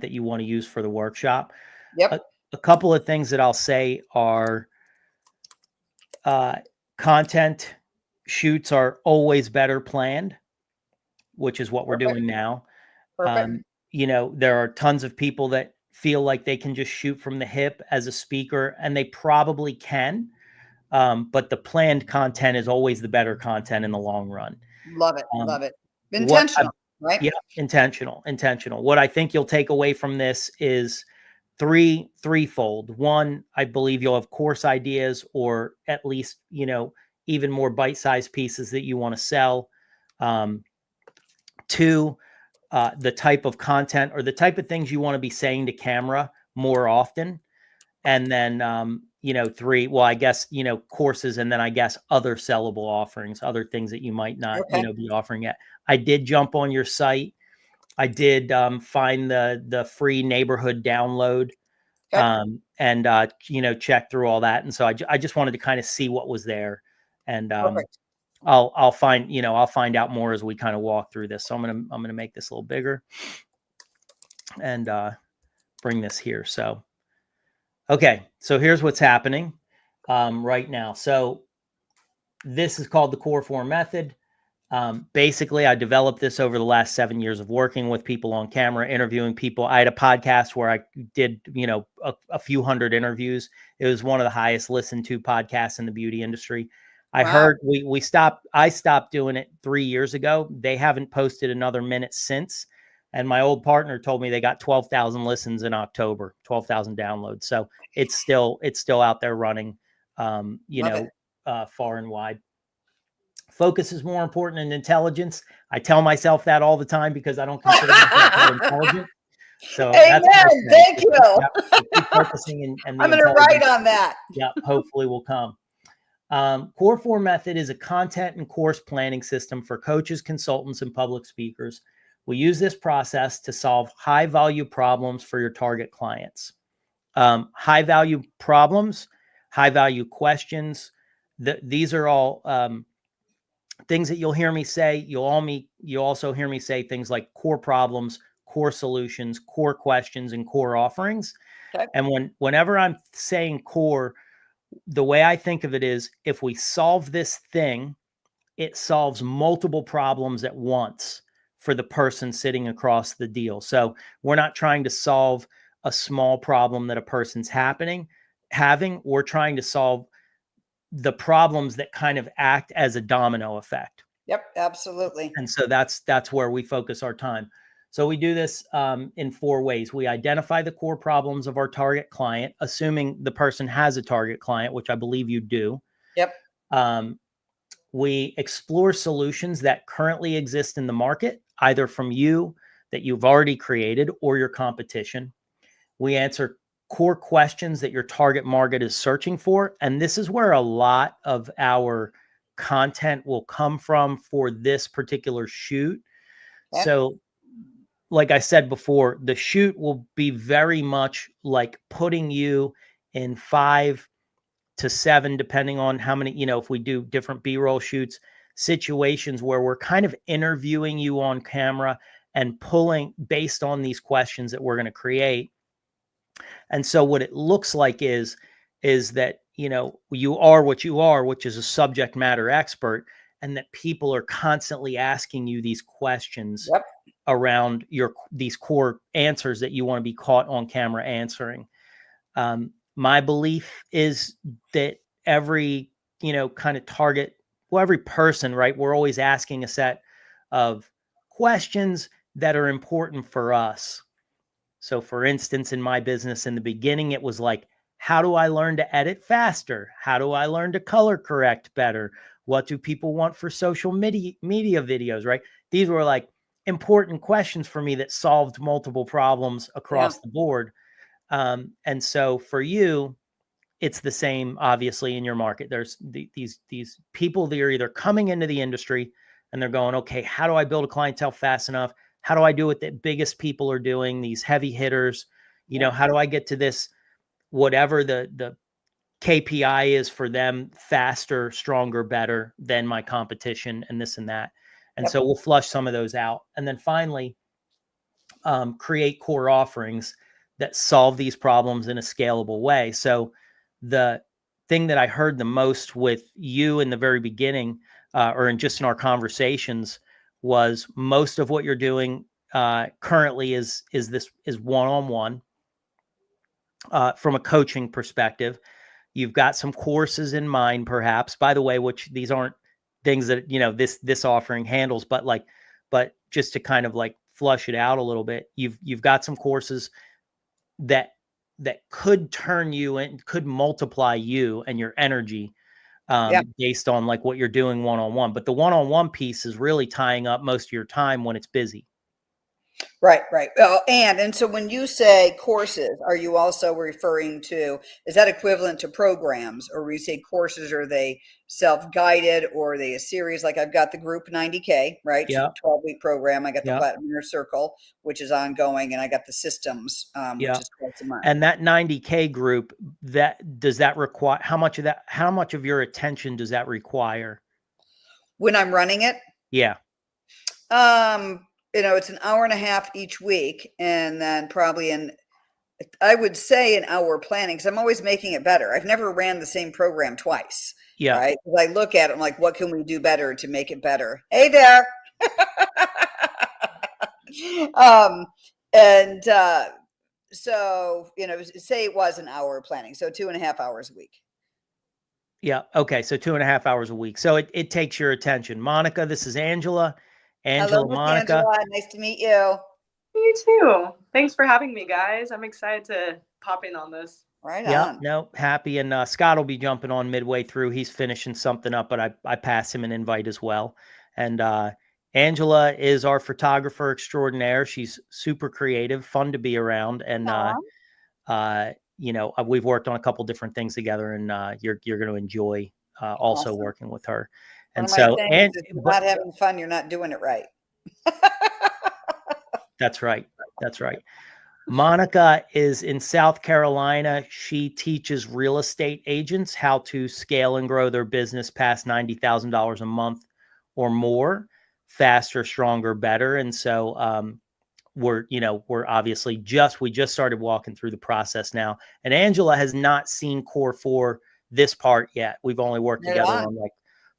that you want to use for the workshop. Yep. A couple of things that I'll say are content shoots are always better planned, which is what we're doing now. Perfect. There are tons of people that feel like they can just shoot from the hip as a speaker, and they probably can. But the planned content is always the better content in the long run. Love it. Love it. Intentional, right? Yeah, intentional. What I think you'll take away from this is threefold. One, I believe you'll have course ideas, or at least, even more bite-sized pieces that you want to sell. Two, the type of content or the type of things you want to be saying to camera more often. And then, three, well, I guess, courses, and then I guess other sellable offerings, other things that you might not, be offering yet. I did jump on your site. I did find the free neighborhood download, and check through all that. And so I just wanted to kind of see what was there. And I'll find out more as we kind of walk through this. So I'm gonna make this a little bigger and bring this here. So, okay, so here's what's happening right now. So this is called the core form method. Basically, I developed this over the last 7 years of working with people on camera, interviewing people. I had a podcast where I did, a few hundred interviews. It was one of the highest listened to podcasts in the beauty industry. I heard I stopped doing it 3 years ago. They haven't posted another minute since. And my old partner told me they got 12,000 listens in October, 12,000 downloads. So it's still out there running, far and wide. Focus is more important than intelligence. I tell myself that all the time because I don't consider myself intelligent. So Amen. Thank you. Keep focusing, and I'm going to write on that. Yeah, hopefully will come. Core form method is a content and course planning system for coaches, consultants, and public speakers. We use this process to solve high value problems for your target clients. High value problems, high value questions. These are all things that you'll hear me say. You'll also hear me say things like core problems, core solutions, core questions, and core offerings. Okay. And whenever I'm saying core, the way I think of it is, if we solve this thing, it solves multiple problems at once for the person sitting across the deal. So we're not trying to solve a small problem that a person's having. We're trying to solve the problems that kind of act as a domino effect. Yep, absolutely. And so that's where we focus our time. So we do this in 4 ways. We identify the core problems of our target client, assuming the person has a target client, which I believe you do. Yep. We explore solutions that currently exist in the market, either from you that you've already created or your competition. We answer core questions that your target market is searching for. And this is where a lot of our content will come from for this particular shoot. Okay. So like I said before, the shoot will be very much like putting you in 5 to 7, depending on how many, if we do different B-roll shoots, situations where we're kind of interviewing you on camera and pulling based on these questions that we're going to create. And so what it looks like is that, you are what you are, which is a subject matter expert, and that people are constantly asking you these questions around these core answers that you want to be caught on camera answering. My belief is that every, kind of target, every person, right? We're always asking a set of questions that are important for us. So for instance, in my business in the beginning, it was like, how do I learn to edit faster? How do I learn to color correct better? What do people want for social media videos, right? These were like important questions for me that solved multiple problems across the board. And so for you, it's the same, obviously, in your market. There's these people that are either coming into the industry and they're going, okay, how do I build a clientele fast enough? How do I do what the biggest people are doing, these heavy hitters? How do I get to this, whatever the KPI is for them, faster, stronger, better than my competition, and this and that. And so we'll flush some of those out. And then finally, create core offerings that solve these problems in a scalable way. So the thing that I heard the most with you in the very beginning, or in just in our conversations, was most of what you're doing currently is one-on-one from a coaching perspective. You've got some courses in mind, perhaps, by the way, which these aren't things that, this offering handles, but just to kind of like flush it out a little bit, you've got some courses that could turn you and could multiply you and your energy based on like what you're doing one-on-one. But the one-on-one piece is really tying up most of your time when it's busy. Right, right. Well, and so when you say courses, are you also referring to, is that equivalent to programs? Or when you say courses, are they self-guided or are they a series? Like I've got the group 90K, right? Yeah. 12-week program. I got the Yeah. Platinum Inner Circle, which is ongoing, and I got the systems, which Yeah. is twice a month. And that 90K group, does that require, how much of your attention does that require? When I'm running it? Yeah. It's an hour and a half each week, and then probably I would say an hour planning, because I'm always making it better. I've never ran the same program twice. Yeah. Right? I look at it, I'm like, what can we do better to make it better? Hey there. And so, say it was an hour of planning. So 2.5 hours a week. Yeah. Okay. So 2.5 hours a week. So it takes your attention. Monica, this is Angela. Hello, Monica. Angela. Nice to meet you. You too. Thanks for having me, guys. I'm excited to pop in on this. Right Yeah, on. no, happy. And Scott will be jumping on midway through. He's finishing something up, but I pass him an invite as well. And Angela is our photographer extraordinaire. She's super creative, fun to be around. And, we've worked on a couple different things together, and you're going to enjoy also Awesome. working with her. One And of my so, things is if you're not having fun, you're not doing it right. That's right. That's right. Monica is in South Carolina. She teaches real estate agents how to scale and grow their business past $90,000 a month or more, faster, stronger, better. And so we're obviously we just started walking through the process now. And Angela has not seen Core 4 this part yet. We've only worked together on like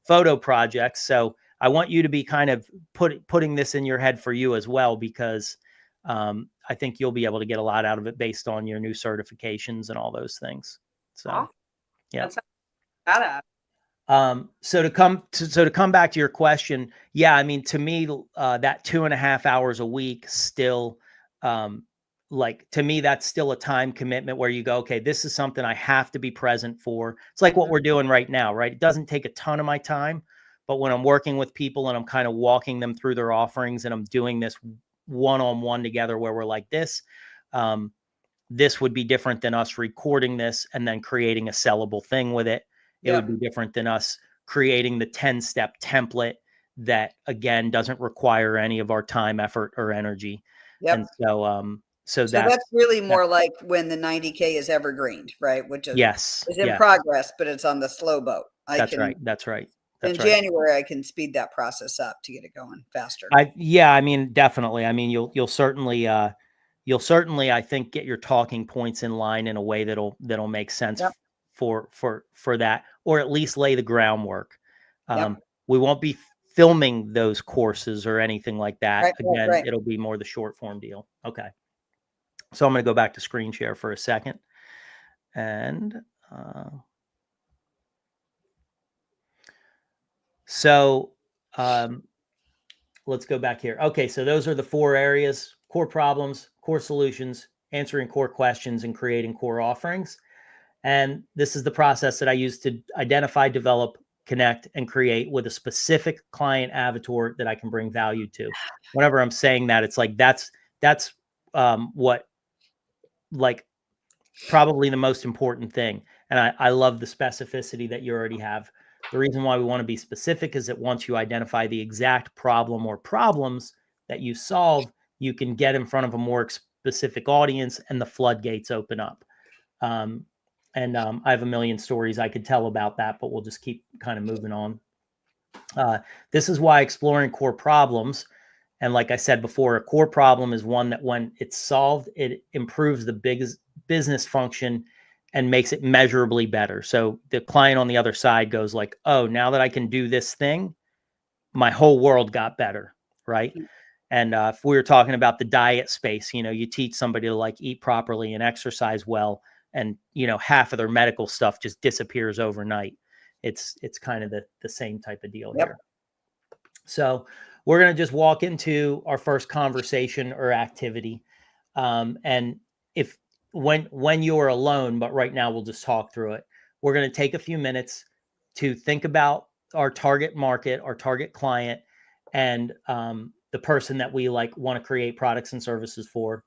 photo projects. So I want you to be kind of putting this in your head for you as well, because I think you'll be able to get a lot out of it based on your new certifications and all those things. So, awesome. Yeah. That's so to come back to your question, yeah, I mean, to me, that 2.5 hours a week still, to me, that's still a time commitment where you go, okay, this is something I have to be present for. It's like what we're doing right now, right? It doesn't take a ton of my time, but when I'm working with people and I'm kind of walking them through their offerings and I'm doing this one-on-one together where we're like this, this would be different than us recording this and then creating a sellable thing with it. It would be different than us creating the 10-step template that, again, doesn't require any of our time, effort, or energy. And so that's really more like when the 90K is evergreened, right? Which is in progress, but it's on the slow boat. That's right. In January, I can speed that process up to get it going faster. I mean, definitely. I mean, you'll certainly, I think, get your talking points in line in a way that'll make sense for that, or at least lay the groundwork. We won't be filming those courses or anything like that. It'll be more the short form deal. Okay. So I'm going to go back to screen share for a second. And so let's go back here. Okay, so those are the 4 areas: core problems, core solutions, answering core questions, and creating core offerings. And this is the process that I use to identify, develop, connect, and create with a specific client avatar that I can bring value to. Whenever I'm saying that, it's like that's what, like, probably the most important thing. And I love the specificity that you already have. The reason why we want to be specific is that once you identify the exact problem or problems that you solve, you can get in front of a more specific audience and the floodgates open up. I have a million stories I could tell about that, but we'll just keep kind of moving on. This is why exploring core problems And like I said before, a core problem is one that when it's solved, it improves the biggest business function and makes it measurably better. So the client on the other side goes like, oh, now that I can do this thing, my whole world got better, right? And if we were talking about the diet space, you teach somebody to like eat properly and exercise well, and half of their medical stuff just disappears overnight. It's kind of the same type of deal here. So we're going to just walk into our first conversation or activity. And if when you're alone, but right now we'll just talk through it. We're going to take a few minutes to think about our target market, our target client, and the person that we want to create products and services for.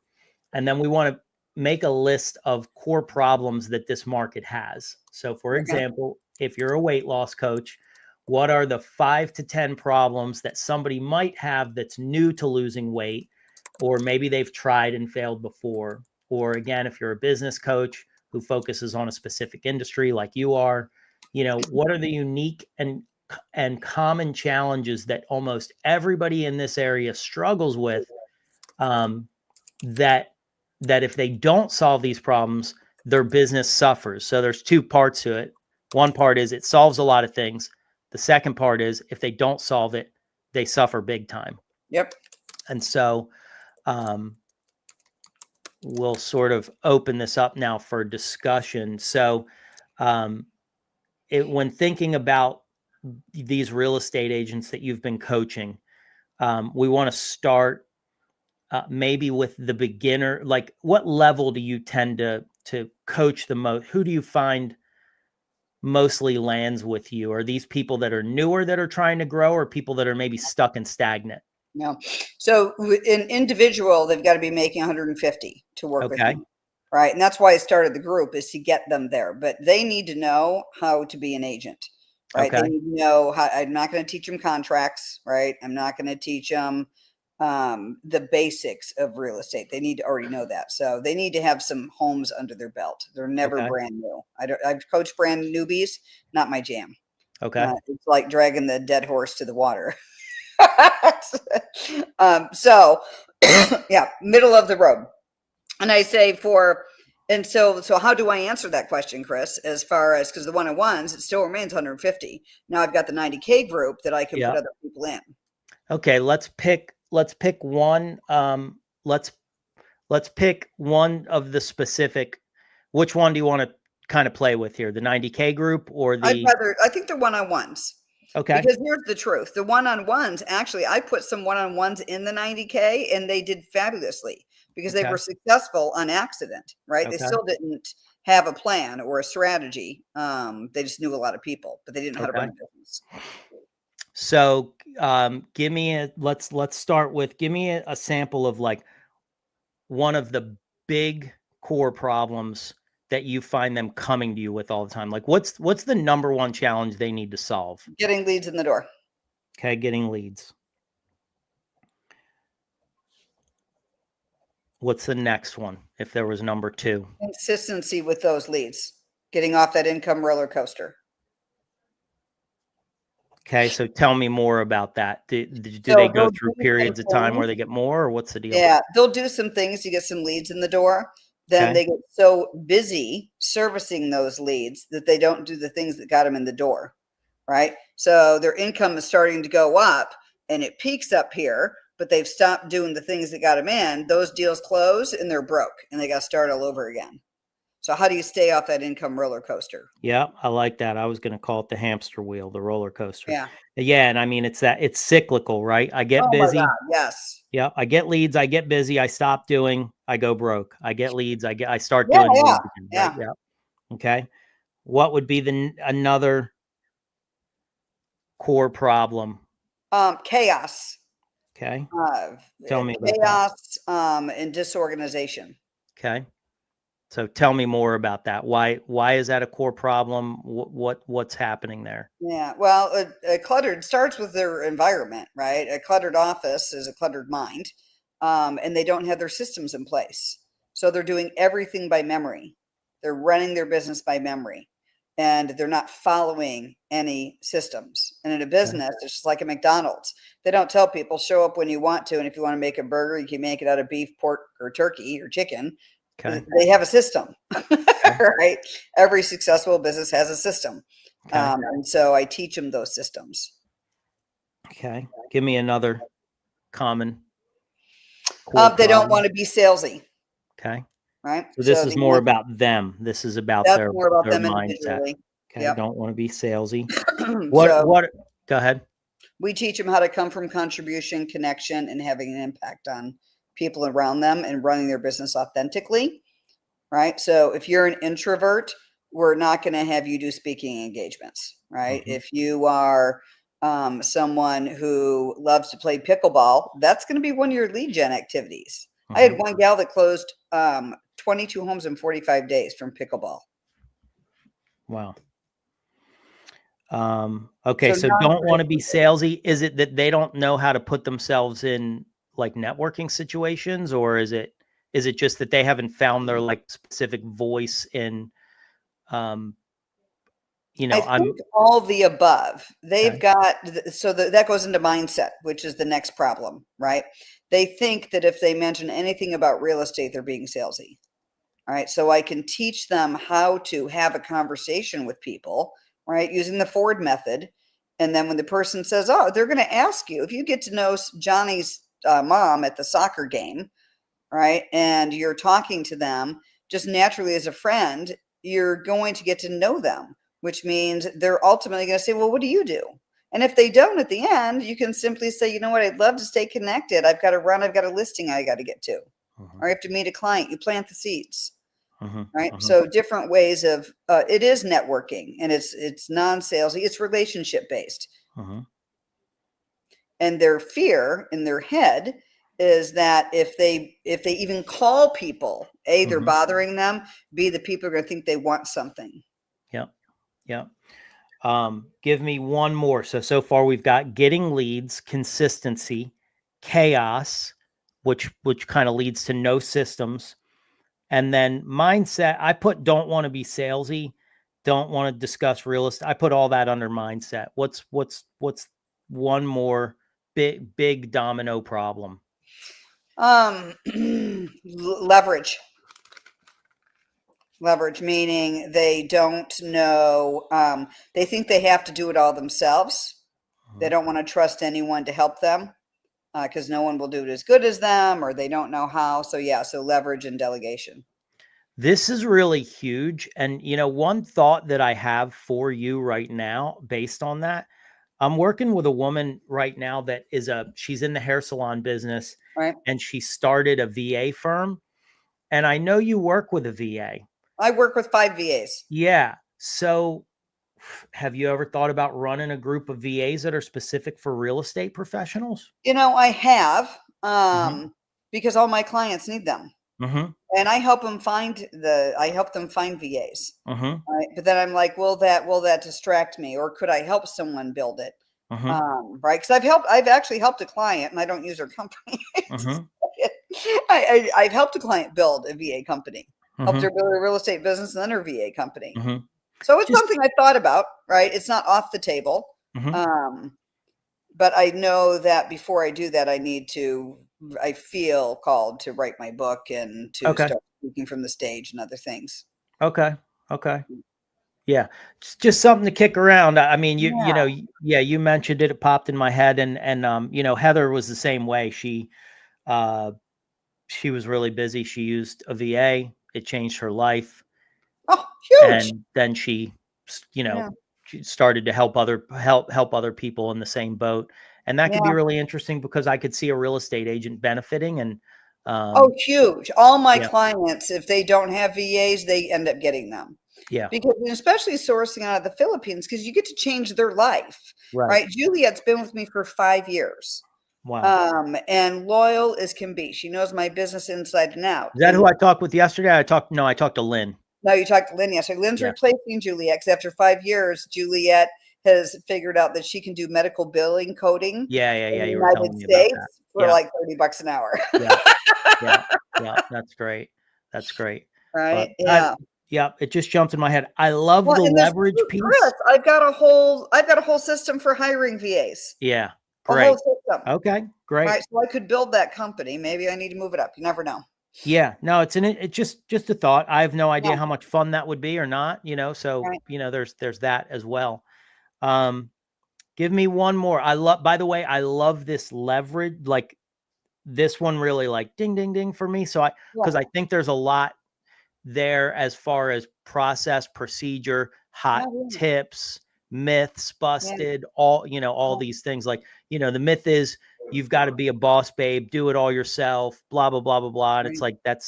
And then we want to make a list of core problems that this market has. So for example, if you're a weight loss coach, what are the 5 to 10 problems that somebody might have that's new to losing weight, or maybe they've tried and failed before? Or again, if you're a business coach who focuses on a specific industry like you are, what are the unique and common challenges that almost everybody in this area struggles with, that if they don't solve these problems, their business suffers. So there's two parts to it. One part is it solves a lot of things. The second part is if they don't solve it, they suffer big time. Yep. And so we'll sort of open this up now for discussion. So when thinking about these real estate agents that you've been coaching, we want to start maybe with the beginner. Like, what level do you tend to coach the most? Who do you find mostly lands with you? Are these people that are newer that are trying to grow, or people that are maybe stuck and stagnant? No. So an individual, they've got to be making 150 to work with me. Right. And that's why I started the group, is to get them there. But they need to know how to be an agent. Right. They need to know how. I'm not going to teach them contracts. Right. I'm not going to teach them the basics of real estate. They need to already know that. So they need to have some homes under their belt. They're never brand new. I've coached brand newbies, not my jam. It's like dragging the dead horse to the water. So yeah, middle of the road. And I say so how do I answer that question, Chris? As far as, because the one-on-ones, it still remains 150. Now I've got the 90K group that I can put other people in. Okay, let's pick one. Let's pick one of the specific. Which one do you want to kind of play with here? The 90K group or the? I think they're one-on-ones. Okay. Because here's the truth. The one-on-ones, actually, I put some one-on-ones in the 90K and they did fabulously because they were successful on accident, right? They still didn't have a plan or a strategy. They just knew a lot of people, but they didn't know how to run a business. So let's start with, give me a sample of like one of the big core problems that you find them coming to you with all the time. Like what's the number one challenge they need to solve? Getting leads in the door. Okay, getting leads. What's the next one, if there was number two? Consistency with those leads. Getting off that income roller coaster. Okay, so tell me more about that. Do they go through periods of time where they get more, or what's the deal? Yeah, they'll do some things to get some leads in the door. Then they get so busy servicing those leads that they don't do the things that got them in the door, right? So their income is starting to go up and it peaks up here, but they've stopped doing the things that got them in. Those deals close and they're broke and they got to start all over again. So how do you stay off that income roller coaster? Yeah, I like that. I was going to call it the hamster wheel, the roller coaster. Yeah. Yeah, and I mean it's cyclical, right? I get busy. My God, yes. Yeah, I get leads, I get busy, I stop doing, I go broke. I get leads, I start doing leads again, right? Yeah. Okay. What would be another core problem? Chaos. Okay. Tell me about chaos and disorganization. Okay. So tell me more about that. Why is that a core problem? What's happening there? Yeah, well, a cluttered starts with their environment, right? A cluttered office is a cluttered mind, and they don't have their systems in place. So they're doing everything by memory. They're running their business by memory. and they're not following any systems. And in a business, it's just like a McDonald's. They don't tell people show up when you want to, and if you want to make a burger, you can make it out of beef, pork, or turkey or chicken. Okay. They have a system, right? Every successful business has a system. Okay. And so I teach them those systems. Okay. Give me another common. They don't want to be salesy. Okay. Right. So this is more about them. This is about their more about them mindset. individually. Okay. Yep. Don't want to be salesy. So What? Go ahead. we teach them how to come from contribution, connection, and having an impact on people around them and running their business authentically. Right. So if you're an introvert, we're not going to have you do speaking engagements. Right. Mm-hmm. If you are someone who loves to play pickleball, that's going to be one of your lead gen activities. Mm-hmm. I had one gal that closed 22 homes in 45 days from pickleball. Wow. Okay. So not don't want to be salesy. Is it that they don't know how to put themselves in like networking situations, or is it just that they haven't found their like specific voice in, you know, I think all the above. They've Okay. got, so that goes into mindset, which is the next problem, right? They think that if they mention anything about real estate, they're being salesy. All right. So I can teach them how to have a conversation with people, right? Using the Ford method. And then when the person says, oh, they're going to ask you, if you get to know Johnny's mom at the soccer game, right? And you're talking to them just naturally as a friend, you're going to get to know them, which means they're ultimately going to say, well, what do you do? And if they don't at the end, you can simply say, you know what, I'd love to stay connected. I've got to run. I've got a listing I got to get to. Or I have to meet a client. You plant the seeds. Right. So different ways of it is networking, and it's non-salesy, it's relationship based. And their fear in their head is that if they even call people, A, they're bothering them, B, the people are going to think they want something. Yeah. Give me one more. So far we've got getting leads, consistency, chaos, which kind of leads to no systems. And then mindset, I put don't want to be salesy, don't want to discuss real estate. I put all that under mindset. What's one more big domino problem? Leverage, meaning they don't know, they think they have to do it all themselves. They don't want to trust anyone to help them because no one will do it as good as them, or they don't know how. So so leverage and delegation. This is really huge. And, you know, one thought that I have for you right now, based on that, I'm working with a woman right now that she's in the hair salon business, right? And she started a VA firm. And I know you work with a VA. I work with 5 VAs. Yeah. So have you ever thought about running a group of VAs that are specific for real estate professionals? You know, I have, because all my clients need them. And I help them find VAs. Right? But then I'm like, will that distract me, or could I help someone build it? Right? Because I've actually helped a client, and I don't use her company. I've helped a client build a VA company, helped her build a real estate business, and then her VA company. So it's something I thought about. Right? It's not off the table. But I know that before I do that, I feel called to write my book and to start speaking from the stage and other things. Okay. Yeah. Just something to kick around. I mean, you know, you mentioned it, it popped in my head, and you know, Heather was the same way. She was really busy. She used a VA. It changed her life. Oh, huge. And then she, you know, she started to help other people in the same boat. And that could be really interesting because I could see a real estate agent benefiting. And huge. All my clients, if they don't have VAs, they end up getting them. Yeah. Because especially sourcing out of the Philippines, because you get to change their life. Right. Juliet's been with me for 5 years. Wow. And loyal as can be. She knows my business inside and out. Is that who I talked with yesterday? I talked to Lynn. No, you talked to Lynn yesterday. Lynn's replacing Juliet, because after 5 years, Juliet has figured out that she can do medical billing coding. Yeah. In the You were telling United me about States that. for like $30 an hour. Yeah. That's great. Right. But Yep. It just jumped in my head. I love Well, the and this leverage too, Chris, piece. I've got a whole system for hiring VAs, Yeah. a whole Great. system. Okay. Great. Right. So I could build that company. Maybe I need to move it up. You never know. Yeah. No, it's just a thought. I have no idea Yeah. how much fun that would be or not, so, Right. there's that as well. Um, Give me one more. By the way, I love this leverage. Like this one really like ding, ding, ding for me. Because Yeah. I think there's a lot there as far as process, procedure, hot Yeah. tips, myths Yeah. busted, all these things. Like, the myth is you've got to be a boss babe, do it all yourself, blah, blah, blah, blah, blah. And it's Right. like,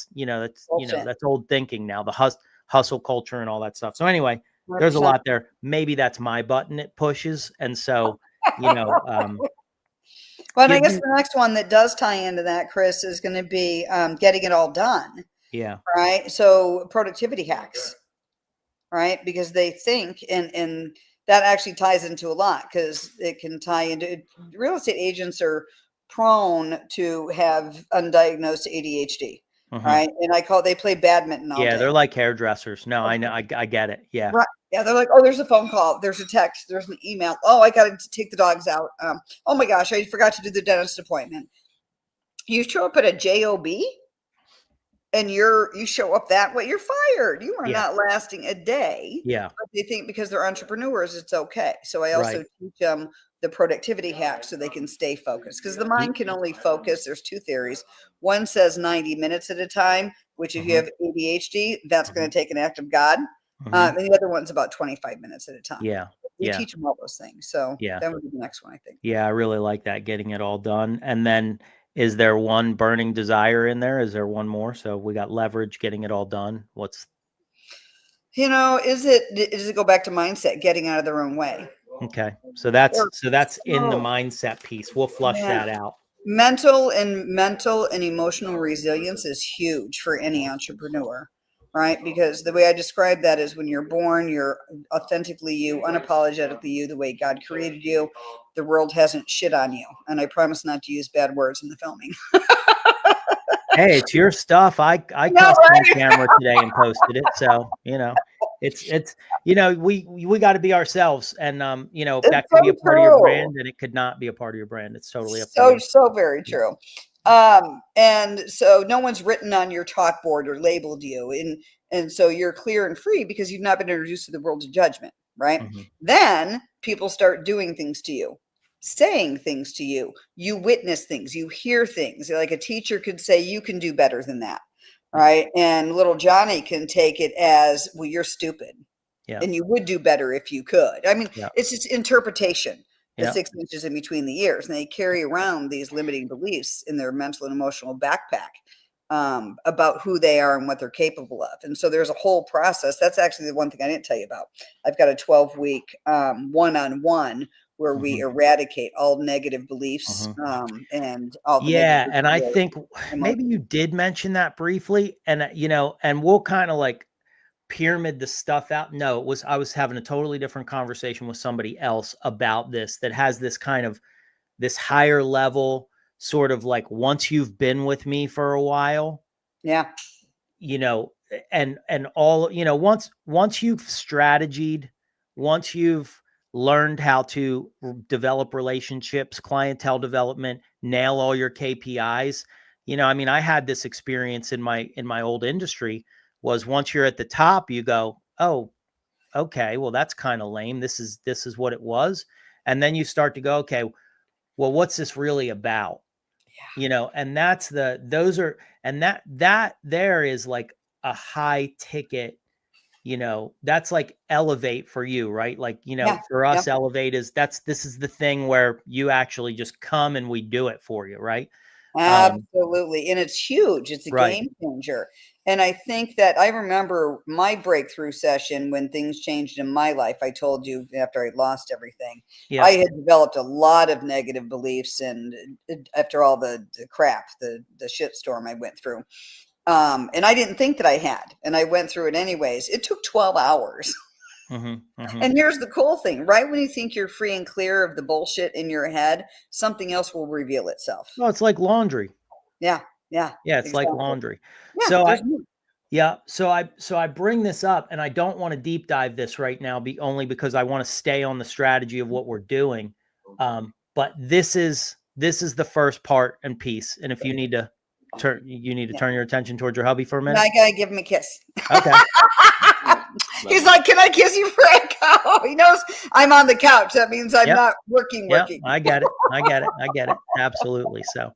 Bullshit. that's old thinking now, the hustle culture and all that stuff. So anyway, there's a 100%. lot there. Maybe that's my button it pushes. And so, you know, um, Well, and I give guess me, the next one that does tie into that, Chris, is going to be getting it all done. yeah, Right. So productivity hacks. Right. Because they think, and that actually ties into a lot because it can tie into real estate agents are prone to have undiagnosed ADHD. mhm. Right. And they play badminton all Yeah, day. they're like hairdressers. No, I know, I get it. Yeah, Right. Yeah, they're like, oh, there's a phone call, there's a text, there's an email. Oh, I got to take the dogs out. Oh my gosh, I forgot to do the dentist appointment. You show up at a job and you show up that way, you're fired. You are yeah, not lasting a day. yeah, But they think because they're entrepreneurs, it's okay. So I also right. teach them the productivity hacks so they can stay focused because the mind can only focus. There's two theories. One says 90 minutes at a time, which if you Mhm, have ADHD, that's going mhm, to take an act of God. mhm. And the other one's about 25 minutes at a time. Yeah, We yeah, teach them all those things. So yeah, that would be the next one, I think. yeah. I really like that, getting it all done. And then, is there one burning desire in there? Is there one more? So we got leverage, getting it all done. What's Does it go back to mindset, getting out of their own way? okay? So that's in the So, mindset piece. We'll flush yeah. that out. Mental and emotional resilience is huge for any entrepreneur, right? Because the way I describe that is when you're born, you're authentically you, unapologetically you, the way God created you. The world hasn't shit on you. And I promise not to use bad words in the filming. Hey, it's your stuff. I No, cussed on right? camera today and posted it. So, it's we got to be ourselves, and It's that could be a so part of your true. brand, and it could not be a part of your brand. It's totally up to So, you. so very Yeah. true. And so no one's written on your chalkboard or labeled you. And so you're clear and free because you've not been introduced to the world of judgment, right? Mhm. Then people start doing things to you, saying things to you. You witness things, you hear things. Like a teacher could say, you can do better than that, Yeah. right? And little Johnny can take it as, well, you're stupid Yeah. and you would do better if you could. I mean, Yeah. it's just interpretation, the Yeah. 6 inches in between the ears, and they carry around these limiting beliefs in their mental and emotional backpack about who they are and what they're capable of. And so there's a whole process. That's actually the one thing I didn't tell you about. I've got a 12-week one-on-one where we Mhm. eradicate all negative beliefs Mhm. and all the negative Yeah, and I think emotions. maybe you did mention that briefly, and and we'll kind of like pyramid the stuff out. No, I was having a totally different conversation with somebody else about this that has this kind of this higher level sort of like, once you've been with me for a while, Yeah, you know, and all, once you've strategied, once you've learned how to develop relationships, clientele development, nail all your KPIs. I mean, I had this experience in my old industry. Was once you're at the top, you go, oh, okay, well, that's kind of lame. This is what it was. And then you start to go, okay, well, what's this really about? And that's the those are and that there is like a high ticket. That's like Elevate for you, right? Like, yeah, for yeah. us, Elevate is this is the thing where you actually just come and we do it for you, right? um Absolutely, and it's huge, it's a right. game changer, and I think that I remember my breakthrough session when things changed in my life. I told you after I lost everything, I Yep. had developed a lot of negative beliefs, and after all the crap, the shit storm I went through, and I didn't think that I had, and I went through it anyways. It took 12 hours. Hmm. Hmm. And here's the cool thing, right when you think you're free and clear of the bullshit in your head, something else will reveal itself. Well, it's like laundry. Yeah, yeah, Yeah, it's like exactly. laundry. Yeah, So there's more. Yeah. So I bring this up, and I don't want to deep dive this right now, only because I want to stay on the strategy of what we're doing. But this is the first part and piece. And if you need to turn your attention towards your hubby for a Now minute. I gotta give him a kiss. Okay. He's like, "Can I kiss you, Frank?" He knows I'm on the couch. That means I'm Yep. not working. Yep. I get it. Absolutely. So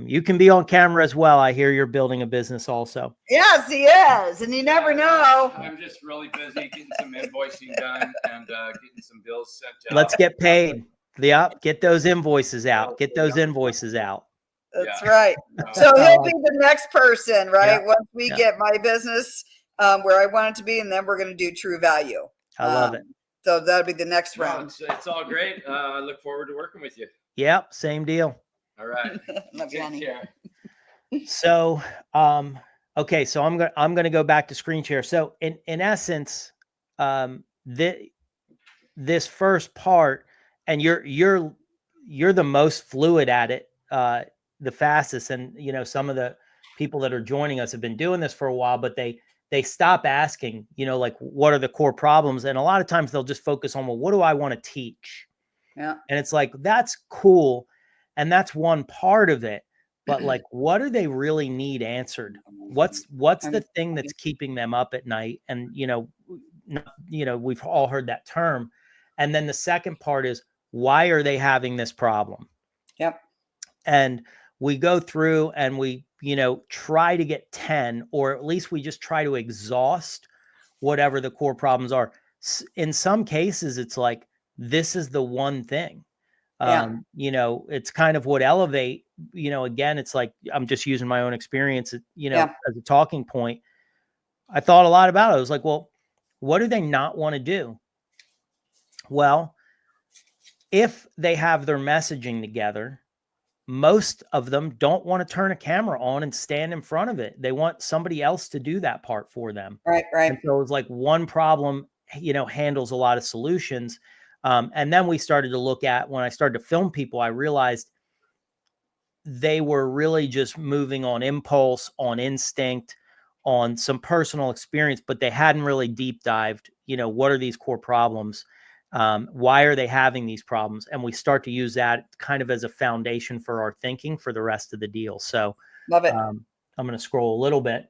you can be on camera as well. I hear you're building a business also. Yes, he is, and you never know. I'm just really busy getting some invoicing done and getting some bills sent out. Let's get paid. Yep. Get those invoices out. That's right. So he'll be the next person, right? Once we get my business where I want it to be, and then we're going to do True Value. I love it. So that'll be the next round. It's all great. I look forward to working with you. Yep. Same deal. All right. Love you, honey. Take care. So, okay. So I'm going to go back to screen share. So in essence, this first part, and you're the most fluid at it, the fastest. And, some of the people that are joining us have been doing this for a while, but they stop asking, like, what are the core problems? And a lot of times they'll just focus on, well, what do I want to teach? Yeah. And it's like, that's cool. And that's one part of it. But like, what do they really need answered? What's the thing that's keeping them up at night? And, we've all heard that term. And then the second part is, why are they having this problem? Yep. And we go through and we, try to get 10, or at least we just try to exhaust whatever the core problems are. In some cases, it's like, this is the one thing. It's kind of what Elevate, again, it's like, I'm just using my own experience, as a talking point. I thought a lot about it. I was like, well, what do they not want to do? Well, if they have their messaging together, most of them don't want to turn a camera on and stand in front of it. They want somebody else to do that part for them. Right. And so it's like one problem, handles a lot of solutions. And then we started to look at, when I started to film people, I realized they were really just moving on impulse, on instinct, on some personal experience, but they hadn't really deep dived, what are these core problems? Why are they having these problems? And we start to use that kind of as a foundation for our thinking for the rest of the deal. So love it. I'm going to scroll a little bit.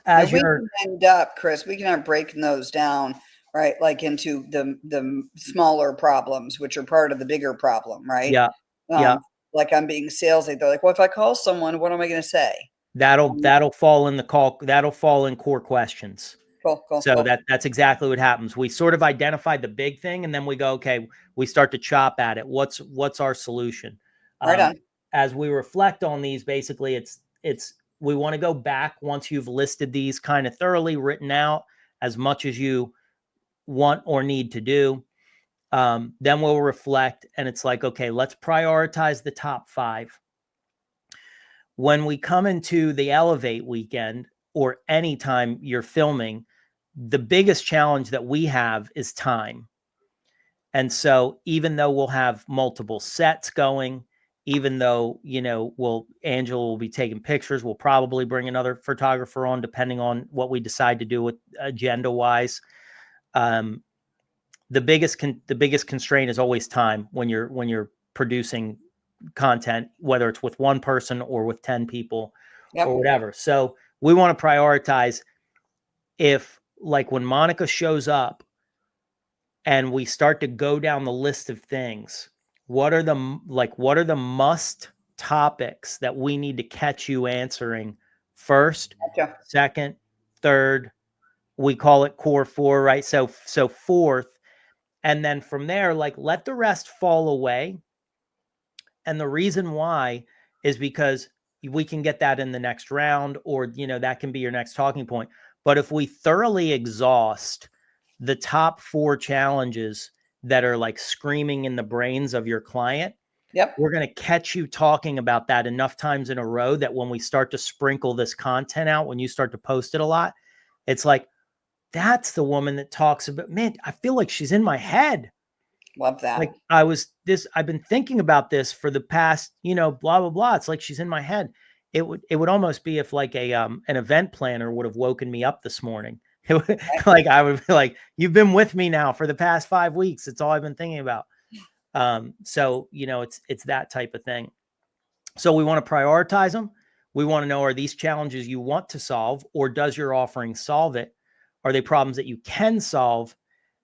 As we can end up, Chris, we can start breaking those down, right? Like into the smaller problems, which are part of the bigger problem, right? Yeah. Like I'm being salesy. They're like, well, if I call someone, what am I going to say? That'll fall in the call. That'll fall in core questions. Cool. So that's exactly what happens. We sort of identify the big thing, and then we go, okay, we start to chop at it. What's our solution? Right on. As we reflect on these, basically it's we want to go back once you've listed these kind of thoroughly, written out as much as you want or need to do. Then we'll reflect, and it's like, okay, let's prioritize the top 5. When we come into the Elevate weekend, or anytime you're filming, the biggest challenge that we have is time. And so even though we'll have multiple sets going, even though, Angela will be taking pictures, we'll probably bring another photographer on, depending on what we decide to do with agenda wise. The biggest constraint is always time when you're producing content, whether it's with one person or with 10 people or whatever. So we want to prioritize, if like when Monica shows up and we start to go down the list of things, what are the must topics that we need to catch you answering first, second, third? We call it core 4, right? So fourth. And then from there, like, let the rest fall away. And the reason why is because we can get that in the next round, or, that can be your next talking point. But if we thoroughly exhaust the top 4 challenges that are like screaming in the brains of your client, we're going to catch you talking about that enough times in a row that when we start to sprinkle this content out, when you start to post it a lot, it's like, that's the woman that talks about, man, I feel like she's in my head. Love that. Like I've been thinking about this for the past, blah, blah, blah. It's like she's in my head. it would almost be if like an event planner would have woken me up this morning. It would, like I would be like, you've been with me now for the past 5 weeks. It's all I've been thinking about. So it's that type of thing. So we want to prioritize them. We want to know, are these challenges you want to solve, or does your offering solve it? Are they problems that you can solve?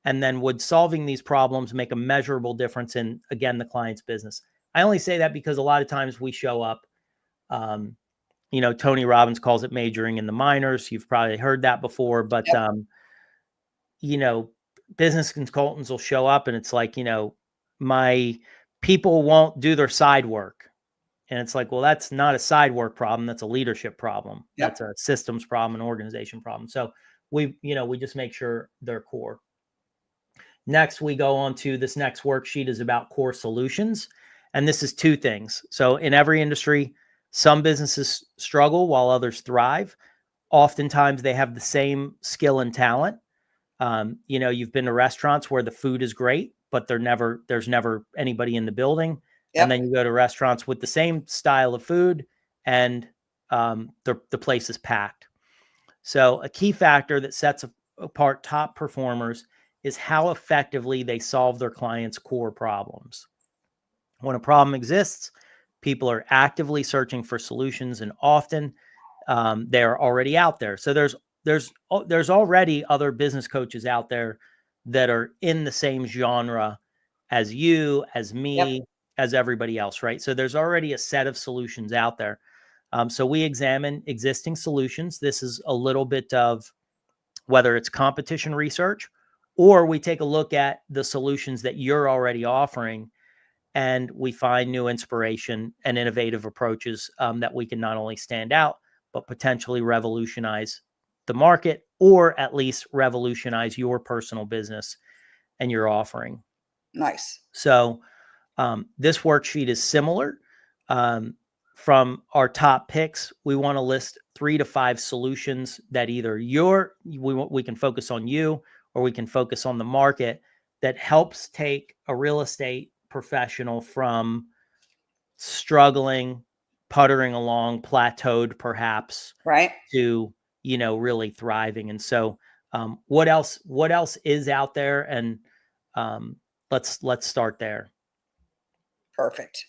And then would solving these problems make a measurable difference in, again, the client's business? I only say that because a lot of times we show up, Tony Robbins calls it majoring in the minors. You've probably heard that before, but, business consultants will show up and it's like, my people won't do their side work. And it's like, well, that's not a side work problem. That's a leadership problem. Yep. That's a systems problem, an organization problem. So we just make sure they're core. Next, we go on to this next worksheet is about core solutions. And this is 2 things. So in every industry, some businesses struggle while others thrive. Oftentimes they have the same skill and talent. You've been to restaurants where the food is great, but there's never anybody in the building. Yep. And then you go to restaurants with the same style of food and the place is packed. So a key factor that sets apart top performers is how effectively they solve their clients' core problems. When a problem exists, people are actively searching for solutions, and often they're already out there. So there's already other business coaches out there that are in the same genre as you, as me, as everybody else, right? So there's already a set of solutions out there. So we examine existing solutions. This is a little bit of whether it's competition research, or we take a look at the solutions that you're already offering, and we find new inspiration and innovative approaches that we can not only stand out, but potentially revolutionize the market, or at least revolutionize your personal business and your offering. Nice. So this worksheet is similar. From our top picks, we want to list 3 to 5 solutions that either we can focus on you, or we can focus on the market, that helps take a real estate professional from struggling, puttering along, plateaued perhaps, Right. to really thriving. And so what else is out there? And let's start there. Perfect.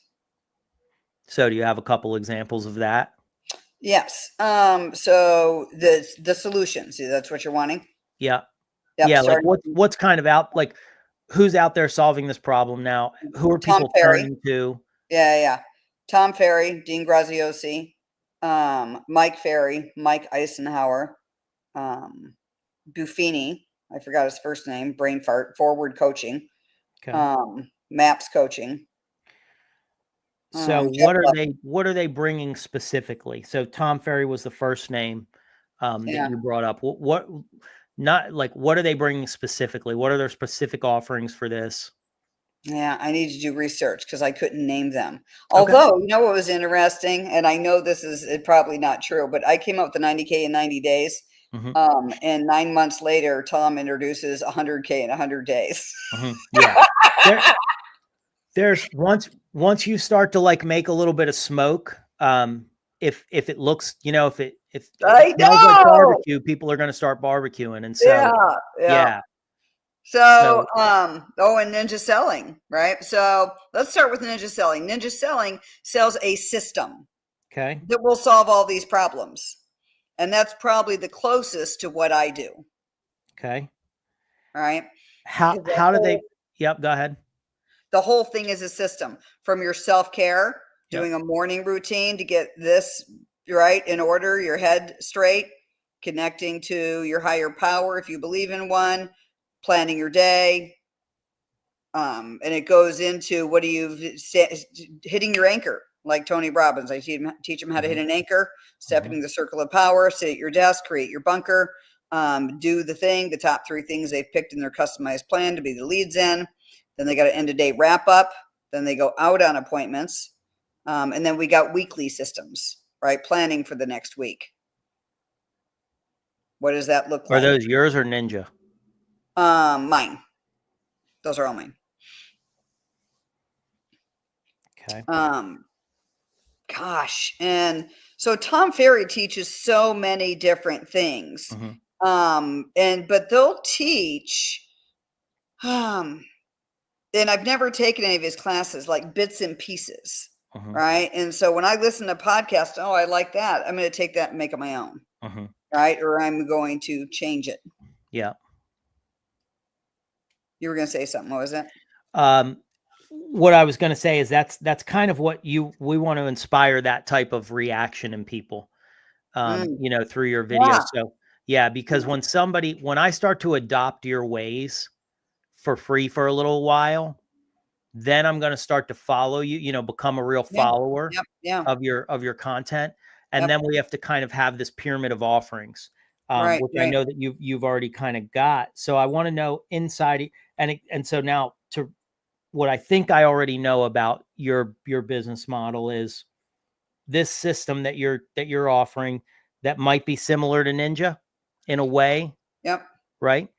So do you have a couple examples of that? Yes. So the solutions, that's what you're wanting? Yeah. Yep, Yeah. Like starting what's kind of out, like who's out there solving this problem now? Who are Tom people Ferry. turning to? Yeah. Tom Ferry, Dean Graziosi, Mike Ferry, Mike Eisenhower, Buffini, I forgot his first name, brain fart, Forward Coaching, Okay. Maps Coaching. So Jeff what are they bringing specifically? So Tom Ferry was the first name Yeah. that you brought up. What are they bringing specifically? What are their specific offerings for this? Yeah, I need to do research because I couldn't name them. Okay. Although, you know what was interesting, and I know this is probably not true, but I came up with the 90K in 90 days. Mm-hmm. And 9 months later, Tom introduces 100K in 100 days. Mm-hmm. Yeah. There's once you start to like make a little bit of smoke, if it looks, if it I smells like know. barbecue, people are going to start barbecuing. And so, yeah. So, and ninja selling, right? So let's start with ninja selling. Ninja selling sells a system Okay. that will solve all these problems. And that's probably the closest to what I do. Okay. All right. How do they, yep, go ahead. The whole thing is a system, from your self-care, Yep. doing a morning routine to get this right in order, your head straight, connecting to your higher power if you believe in one, planning your day. And it goes into hitting your anchor, like Tony Robbins. I teach him how to hit an anchor, step into the circle of power, sit at your desk, create your bunker, do the top 3 things they've picked in their customized plan to be the leads in. Then they got an end of day wrap up. Then they go out on appointments. And then we got weekly systems, right? Planning for the next week. What does that look like? Are those yours or Ninja? Mine. Those are all mine. Okay. Gosh. And So Tom Ferry teaches so many different things. Mhm. But they'll teach, and I've never taken any of his classes, like bits and pieces, Mhm. right? And so when I listen to podcasts, oh, I like that. I'm going to take that and make it my own, Mhm. right? Or I'm going to change it. Yeah. You were going to say something. What was that? What I was going to say is that's kind of what we want to inspire, that type of reaction in people, you know, through your videos. Yeah. So yeah, because when I start to adopt your ways for free for a little while, then I'm going to start to follow you, you know, become a real Yeah. follower Yep. Yeah. of your content. And Yep. then we have to kind of have this pyramid of offerings, Right. which I Right. know that you've already kind of got. So I want to know inside, and so now to what I think I already know about your business model is this system that you're offering that might be similar to Ninja in a way, Yep. right?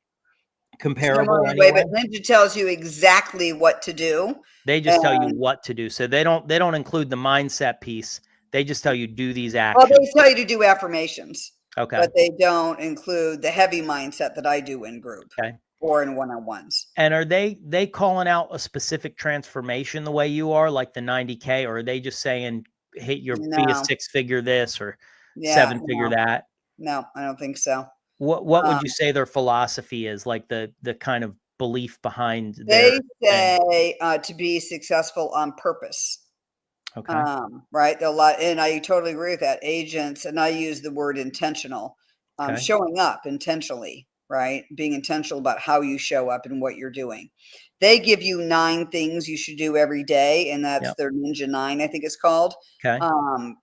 Similar Comparable in a way, anyway. but Ninja tells you exactly what to do. They just tell you And what to do. So they don't include the mindset piece. They just tell you do these well, they actions. tell you to do affirmations, Okay. but they don't include the heavy mindset that I do in group Okay. or in one-on-ones. And are they calling out a specific transformation the way you are, like the 90K, or are they just saying, hey, be a No. 6-figure this or Yeah. 7-figure that? No, I don't think so. What would Um, you say their philosophy is, like the kind of belief behind they their thing? say to be successful on purpose. Okay. Right. A lot, and I totally agree with that. Agents, and I use the word intentional, Okay. showing up intentionally, right? Being intentional about how you show up and what you're doing. They give you 9 things you should do every day, and that's Yep. their Ninja 9, I think it's called. Okay.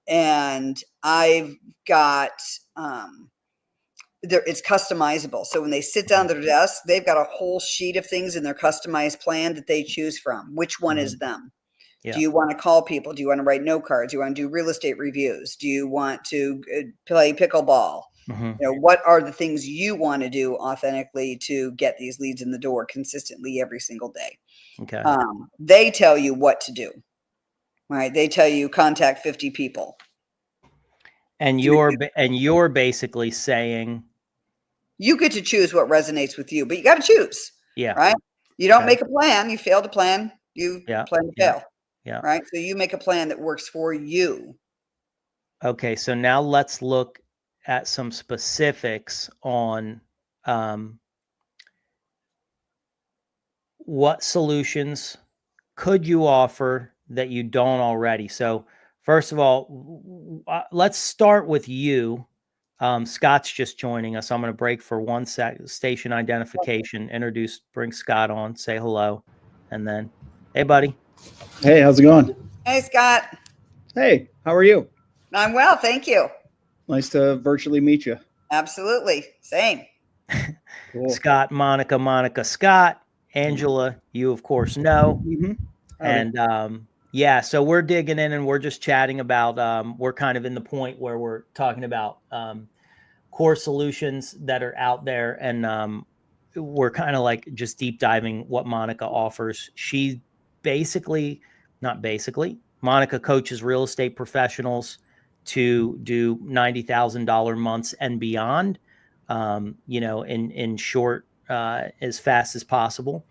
And I've got it's customizable. So when they sit down at their desk, they've got a whole sheet of things in their customized plan that they choose from. Which one is them? Do Yeah. you want to call people? Do you want to write note cards? Do you want to do real estate reviews? Do you want to play pickleball? Mhm. You know, what are the things you want to do authentically to get these leads in the door consistently every single day? Okay. They tell you what to do, right? They tell you contact 50 people. And you're basically saying, You get to choose what resonates with you, but you got to choose, yeah. right? You don't Okay. make a plan, you fail to plan, you Yeah. plan to Yeah. fail, Yeah. right? So you make a plan that works for you. Okay. So now let's look at some specifics on what solutions could you offer that you don't already. So first of all, let's start with you. Scott's just joining us. I'm going to break for 1 sec. Station identification. Bring Scott on. Say hello, and then, hey, buddy. Hey, how's it going? Hey, Scott. Hey, how are you? I'm well, thank you. Nice to virtually meet you. Absolutely. Same. Cool. Scott, Monica, Scott, Angela. You of course know, Mm-hmm. and yeah. So we're digging in, and we're just chatting about. We're kind of in the point where we're talking about core solutions that are out there, and we're kind of like just deep diving what Monica offers. She Monica coaches real estate professionals to do $90,000 months and beyond, you know, in short, as fast as possible.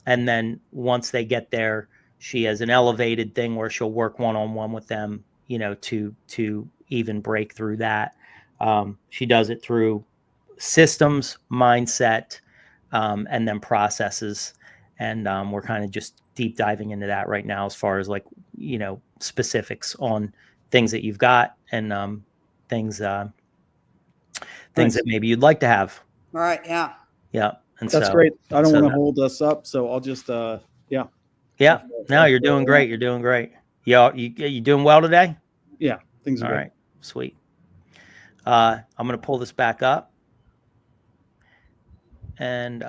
And then once they get there, she has an elevated thing where she'll work one-on-one with them, you know, to even break through that. She does it through systems, mindset, and then processes. And we're kind of just deep diving into that right now, as far as, like, you know, specifics on things that you've got, and things Nice. that maybe you'd like to have. All right. Yeah. Yeah. And That's so great. I don't so want to that- hold us up, so I'll just yeah. Yeah. No, you're doing great. You're doing great. You doing well today? Yeah, things are All good. right. Sweet. I'm going to pull this back up. And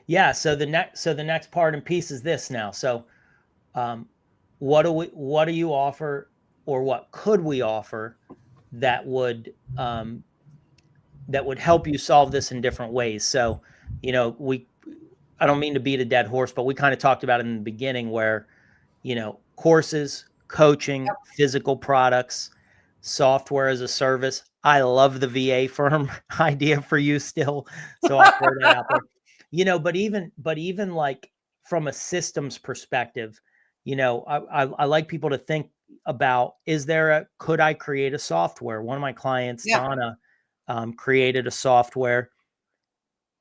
yeah, so the next part and piece is this now. So what do you offer, or what could we offer that would help you solve this in different ways? So, you know, I don't mean to beat a dead horse, but we kind of talked about it in the beginning, where, you know, courses, coaching, physical products, software as a service. I love the VA firm idea for you still. So I'll throw that out there. But even like from a systems perspective, I like people to think about, could I create a software? One of my clients, Yeah. Donna, created a software.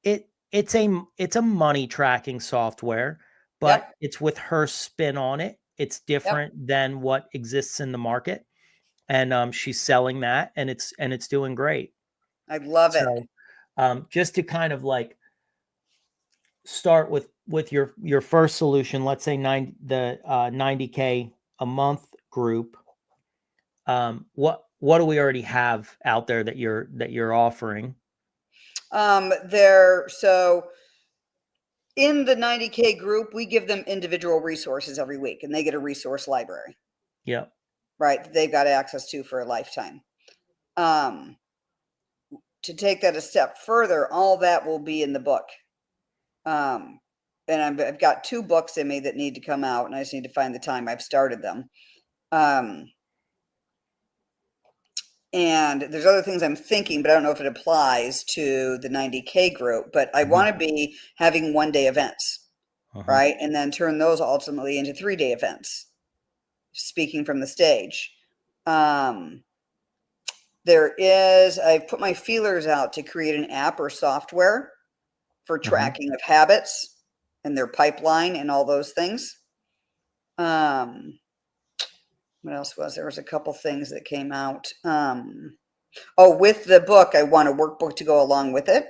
It's a money tracking software, but Yep. it's with her spin on it. It's different than what exists in the market. And she's selling that, and it's doing great. I love it. So just to kind of like start with your first solution, let's say 90K a month group. What do we already have out there that you're offering? So in the 90K group, we give them individual resources every week, and they get a resource library, Yeah. right? That they've got access to for a lifetime. To take that a step further, all that will be in the book. And I've got 2 books in me that need to come out, and I just need to find the time. I've started them. And there's other things I'm thinking, but I don't know if it applies to the 90K group. But I want to be having 1-day events, right? And then turn those ultimately into 3-day events, speaking from the stage. I've put my feelers out to create an app or software for tracking of habits and their pipeline and all those things. What else was there? Was a couple things that came out. With the book, I want a workbook to go along with it.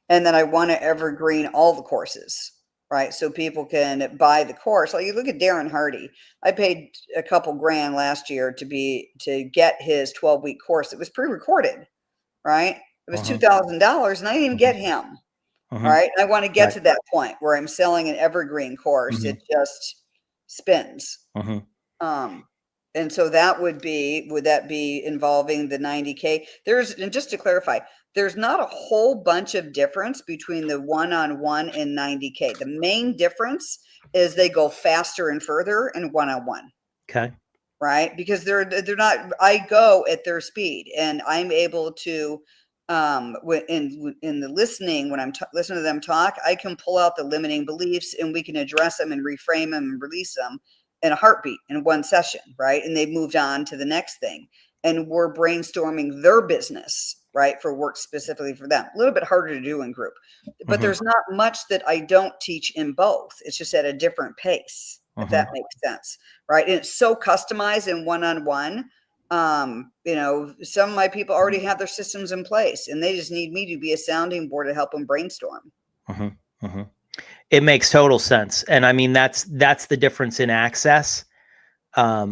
And then I want to evergreen all the courses, right? So people can buy the course. Like you look at Darren Hardy. I paid a couple grand last year to get his 12-week course. It was pre-recorded, right? It was $2,000, and I didn't even get him. Right. And I want to get to that point where I'm selling an evergreen course. It just spins. And so would that be involving the 90K? And just to clarify, there's not a whole bunch of difference between the one-on-one and 90K. The main difference is they go faster and further in one-on-one. Okay. Right. Because they're not, I go at their speed, and I'm able to, in the listening, when I'm listening to them talk, I can pull out the limiting beliefs, and we can address them and reframe them and release them in a heartbeat in one session, right? And they've moved on to the next thing, and we're brainstorming their business, right, for work specifically for them. A little bit harder to do in group, but there's not much that I don't teach in both. It's just at a different pace, if that makes sense, right? And it's so customized in one-on-one. Some of my people already have their systems in place, and they just need me to be a sounding board to help them brainstorm. It makes total sense. And I mean, that's the difference in access. I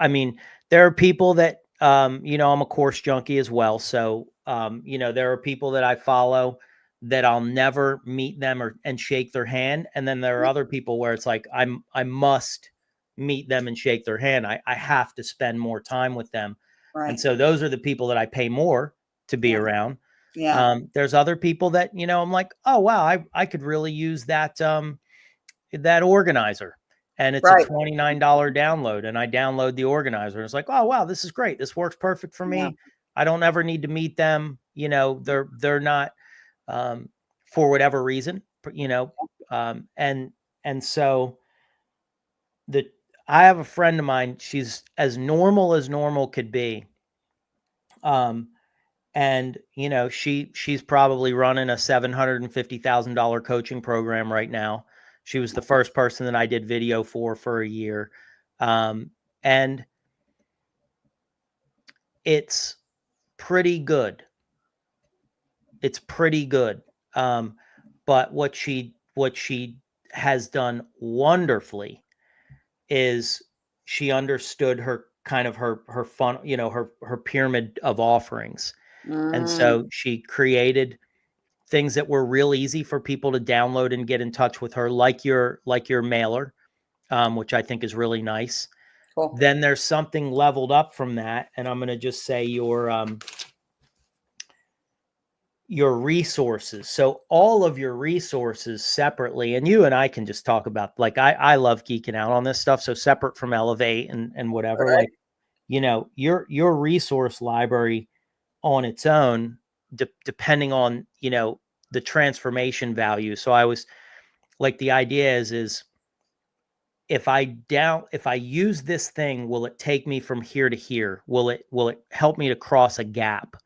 mean, there are people that, I'm a course junkie as well. So, there are people that I follow that I'll never meet them and shake their hand. And then there are other people where it's like, I must meet them and shake their hand. I have to spend more time with them. Right. And so those are the people that I pay more to be around. Yeah. There's other people that, I'm like, oh, wow, I could really use that, that organizer. And it's a $29 download, and I download the organizer. And it's like, oh, wow, this is great. This works perfect for me. I don't ever need to meet them. They're not, for whatever reason, and so I have a friend of mine. She's as normal could be. And she's probably running a $750,000 coaching program right now. She was the first person that I did video for a year. And it's pretty good. But what she has done wonderfully is she understood her kind of her fun, her pyramid of offerings. And so she created things that were real easy for people to download and get in touch with her, like your mailer, which I think is really nice. Cool. Then there's something leveled up from that, and I'm going to just say your resources. So all of your resources separately, and you and I can just talk about, like, I love geeking out on this stuff. So separate from Elevate and whatever, right. Like your resource library on its own, depending on, the transformation value. So I was like, the idea is if I use this thing, will it take me from here to here? Will it help me to cross a gap?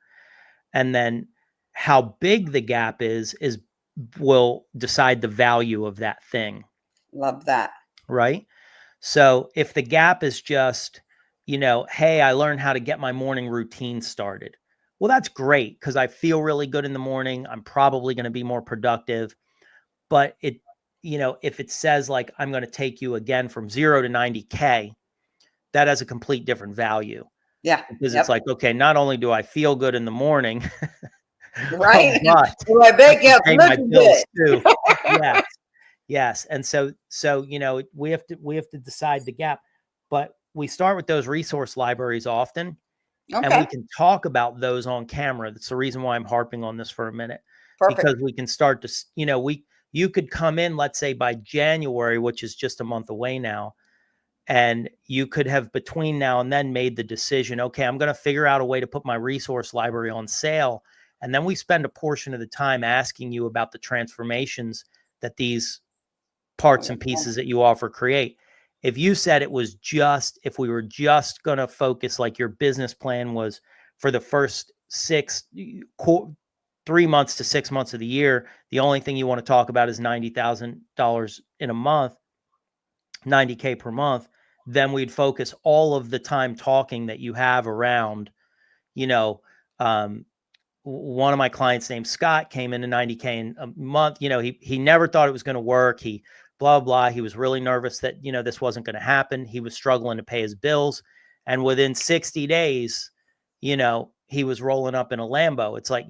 And then how big the gap is will decide the value of that thing. Love that. Right. So if the gap is just, hey, I learned how to get my morning routine started. Well, that's great because I feel really good in the morning. I'm probably going to be more productive. But if it says like, I'm going to take you again from 0 to 90K, that has a complete different value. Yeah. Because Yep. it's like, okay, not only do I feel good in the morning, Right. but Well, I bet I you pay my bills good. too. Yes. Yes. And so, we have to decide the gap, but we start with those resource libraries often, and we Okay. can talk about those on camera. That's the reason why I'm harping on this for a minute, Perfect. because we can start to, you could come in, let's say by January, which is just a month away now, and you could have between now and then made the decision, okay, I'm going to figure out a way to put my resource library on sale. And then we spend a portion of the time asking you about the transformations that these parts and pieces that you offer create. If you said if we were just going to focus, like your business plan was for the first 3 months to 6 months of the year, the only thing you want to talk about is $90,000 in a month, 90K per month, then we'd focus all of the time talking that you have around, one of my clients named Scott came into 90K in a month. He never thought it was going to work. He blah, blah. He was really nervous that, this wasn't going to happen. He was struggling to pay his bills. And within 60 days, he was rolling up in a Lambo. It's like,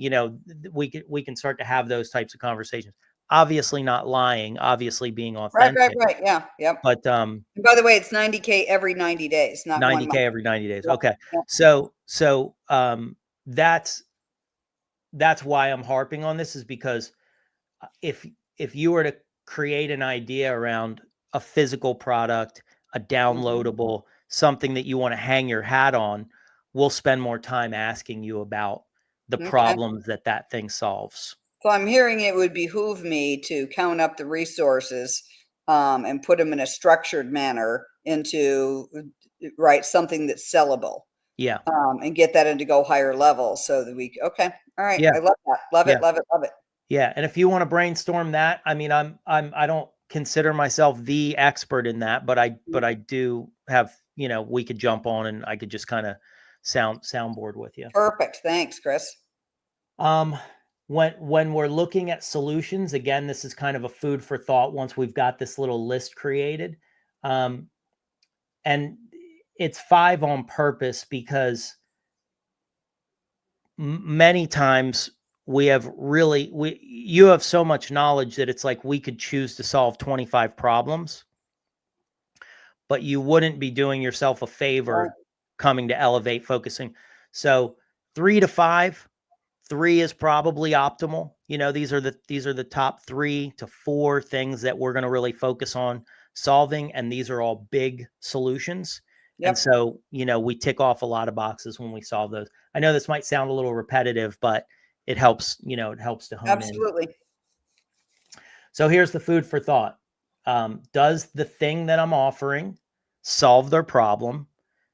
we can start to have those types of conversations. Obviously not lying, obviously being authentic. Right. Yeah. Yep. But And by the way, it's 90K every 90 days, not 1 90K month. every 90 days. Yep. Okay. Yep. So that's why I'm harping on this, is because if you were to create an idea around a physical product, a downloadable, something that you want to hang your hat on, we'll spend more time asking you about the Okay. problems that thing solves. So I'm hearing it would behoove me to count up the resources and put them in a structured manner into something that's sellable. Yeah. And get that into go higher levels so that okay. All right. Yeah. I love that. Love Yeah. it. Love it. Love it. Yeah. And if you want to brainstorm that, I mean, I don't consider myself the expert in that, but I do have, we could jump on and I could just kind of soundboard with you. Perfect. Thanks, Chris. When we're looking at solutions, again, this is kind of a food for thought once we've got this little list created. And it's 5 on purpose because many times you have so much knowledge that it's like we could choose to solve 25 problems, but you wouldn't be doing yourself a favor coming to Elevate focusing. So 3 to 5. 3 is probably optimal. These are the top 3 to 4 things that we're going to really focus on solving. And these are all big solutions. Yep. And so, we tick off a lot of boxes when we solve those. I know this might sound a little repetitive, but it helps, it helps to hone in. Absolutely. So here's the food for thought. Does the thing that I'm offering solve their problem?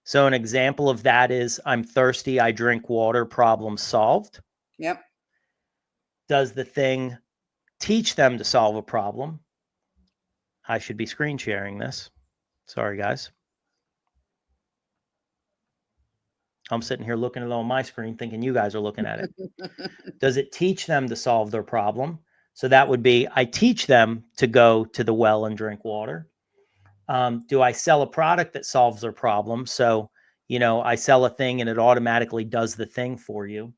So an example of that is, I'm thirsty, I drink water, problem solved. Yep. Does the thing teach them to solve a problem? I should be screen sharing this. Sorry, guys. I'm sitting here looking at it on my screen thinking you guys are looking at it. Does it teach them to solve their problem? So that would be, I teach them to go to the well and drink water. Do I sell a product that solves their problem? So, I sell a thing and it automatically does the thing for you.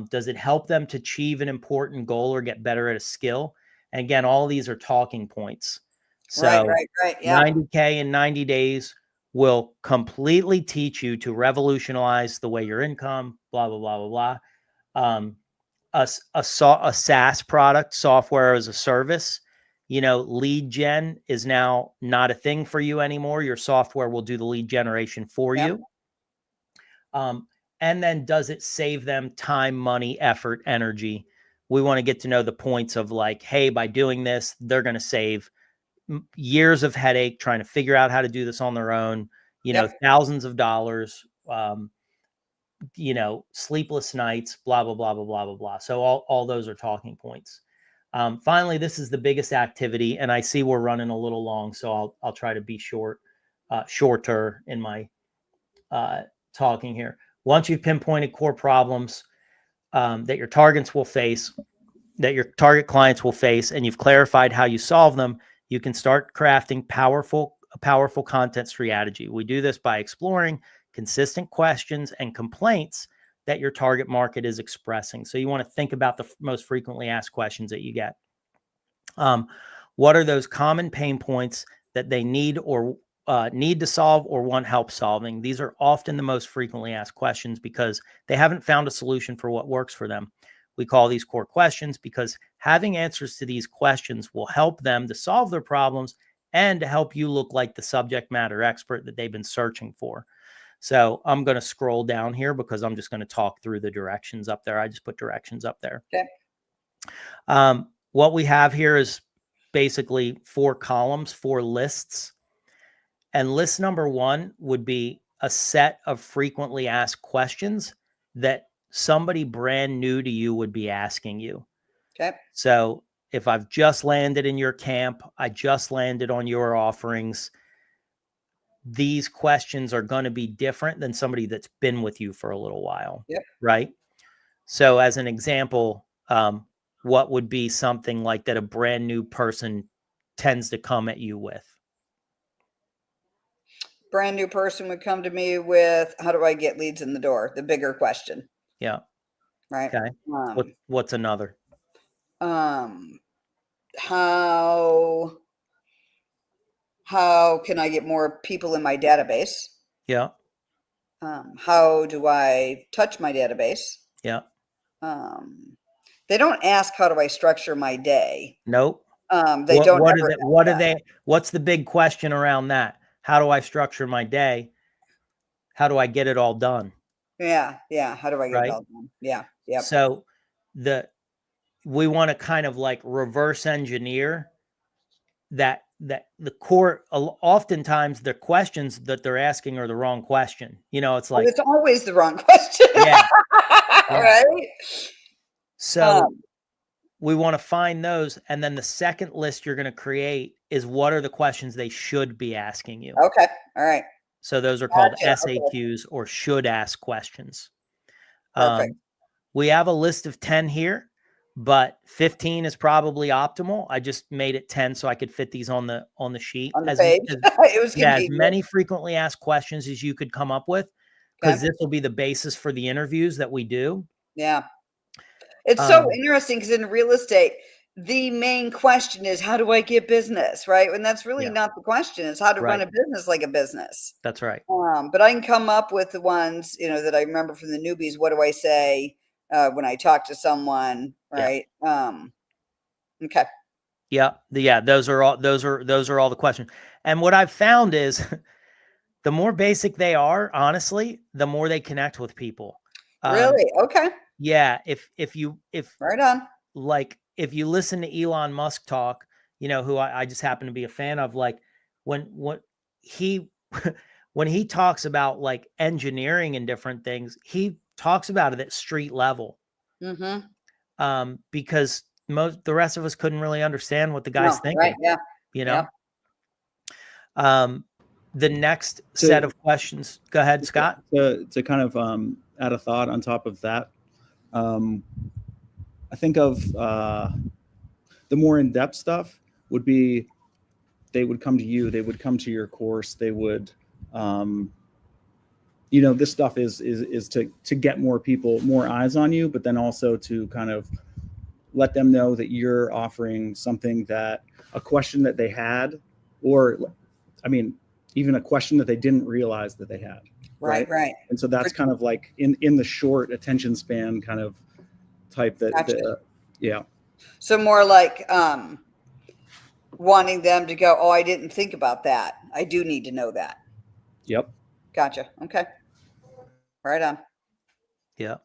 Does it help them to achieve an important goal or get better at a skill? And again, all these are talking points. So right. Yeah. 90K in 90 days will completely teach you to revolutionize the way your income, blah, blah, blah, blah, blah. A SaaS product, software as a service, lead gen is now not a thing for you anymore. Your software will do the lead generation for you. And then does it save them time, money, effort, energy? We want to get to know the points of like, hey, by doing this, they're going to save years of headache trying to figure out how to do this on their own, thousands of dollars, sleepless nights, blah, blah, blah, blah, blah, blah, blah. So all those are talking points. Finally, this is the biggest activity, and I see we're running a little long, so I'll try to be shorter in my talking here. Once you've pinpointed core problems that your target clients will face, and you've clarified how you solve them, you can start crafting a powerful content strategy. We do this by exploring consistent questions and complaints that your target market is expressing. So you want to think about the most frequently asked questions that you get. What are those common pain points that they need to solve or want help solving? These are often the most frequently asked questions because they haven't found a solution for what works for them. We call these core questions because having answers to these questions will help them to solve their problems and to help you look like the subject matter expert that they've been searching for. So I'm going to scroll down here because I'm just going to talk through the directions up there. I just put directions up there. Okay. What we have here is basically 4 columns, 4 lists. And list number 1 would be a set of frequently asked questions that somebody brand new to you would be asking you. Okay. So if I've just landed in your camp, I just landed on your offerings, these questions are going to be different than somebody that's been with you for a little while. Yep. Right? So as an example, what would be something like that a brand new person tends to come at you with? Brand new person would come to me with, how do I get leads in the door? The bigger question. Yeah. Right. Okay. What's another? How can I get more people in my database? Yeah. How do I touch my database? Yeah. They don't ask, how do I structure my day? Nope. They don't ever ask that. What's the big question around that? How do I structure my day? How do I get it all done? Yeah. How do I get Right? it all done? Yeah. Yep. So we want to kind of like reverse engineer that the core, oftentimes the questions that they're asking are the wrong question. It's like, it's always the wrong question. Yeah. Right. So we want to find those. And then the second list you're going to create is what are the questions they should be asking you. Okay. All right. So those are called Gotcha. SAQs or should ask questions. Perfect. We have a list of 10 here, but 15 is probably optimal. I just made it 10 so I could fit these on the sheet. On the page. It was as convenient. many frequently asked questions as you could come up with, because this will be the basis for the interviews that we do. Yeah. It's so interesting because in real estate, the main question is, how do I get business? Right. And that's really not the question. It's how to run a business like a business. That's right. But I can come up with the ones, that I remember from the newbies. What do I say when I talk to someone? Right. Okay. Yeah. Those are all the questions. And what I've found is the more basic they are, honestly, the more they connect with people. Really? Okay. Yeah. If right on, like if you listen to Elon Musk talk, who I just happen to be a fan of, like when he when he talks about like engineering and different things, he talks about it at street level. Because the rest of us couldn't really understand what the guy's thinking. Right. Yeah. The next set of questions. Go ahead, Scott. To kind of add a thought on top of that, I think of the more in-depth stuff would be they would come to you, they would come to your course, they would, this stuff is to get more people, more eyes on you, but then also to kind of let them know that you're offering something, that a question that they had, or even a question that they didn't realize that they had. Right. And so that's kind of like in the short attention span kind of type that, gotcha. So more like wanting them to go, oh, I didn't think about that. I do need to know that. Yep. Gotcha. Okay. Right on. Yeah.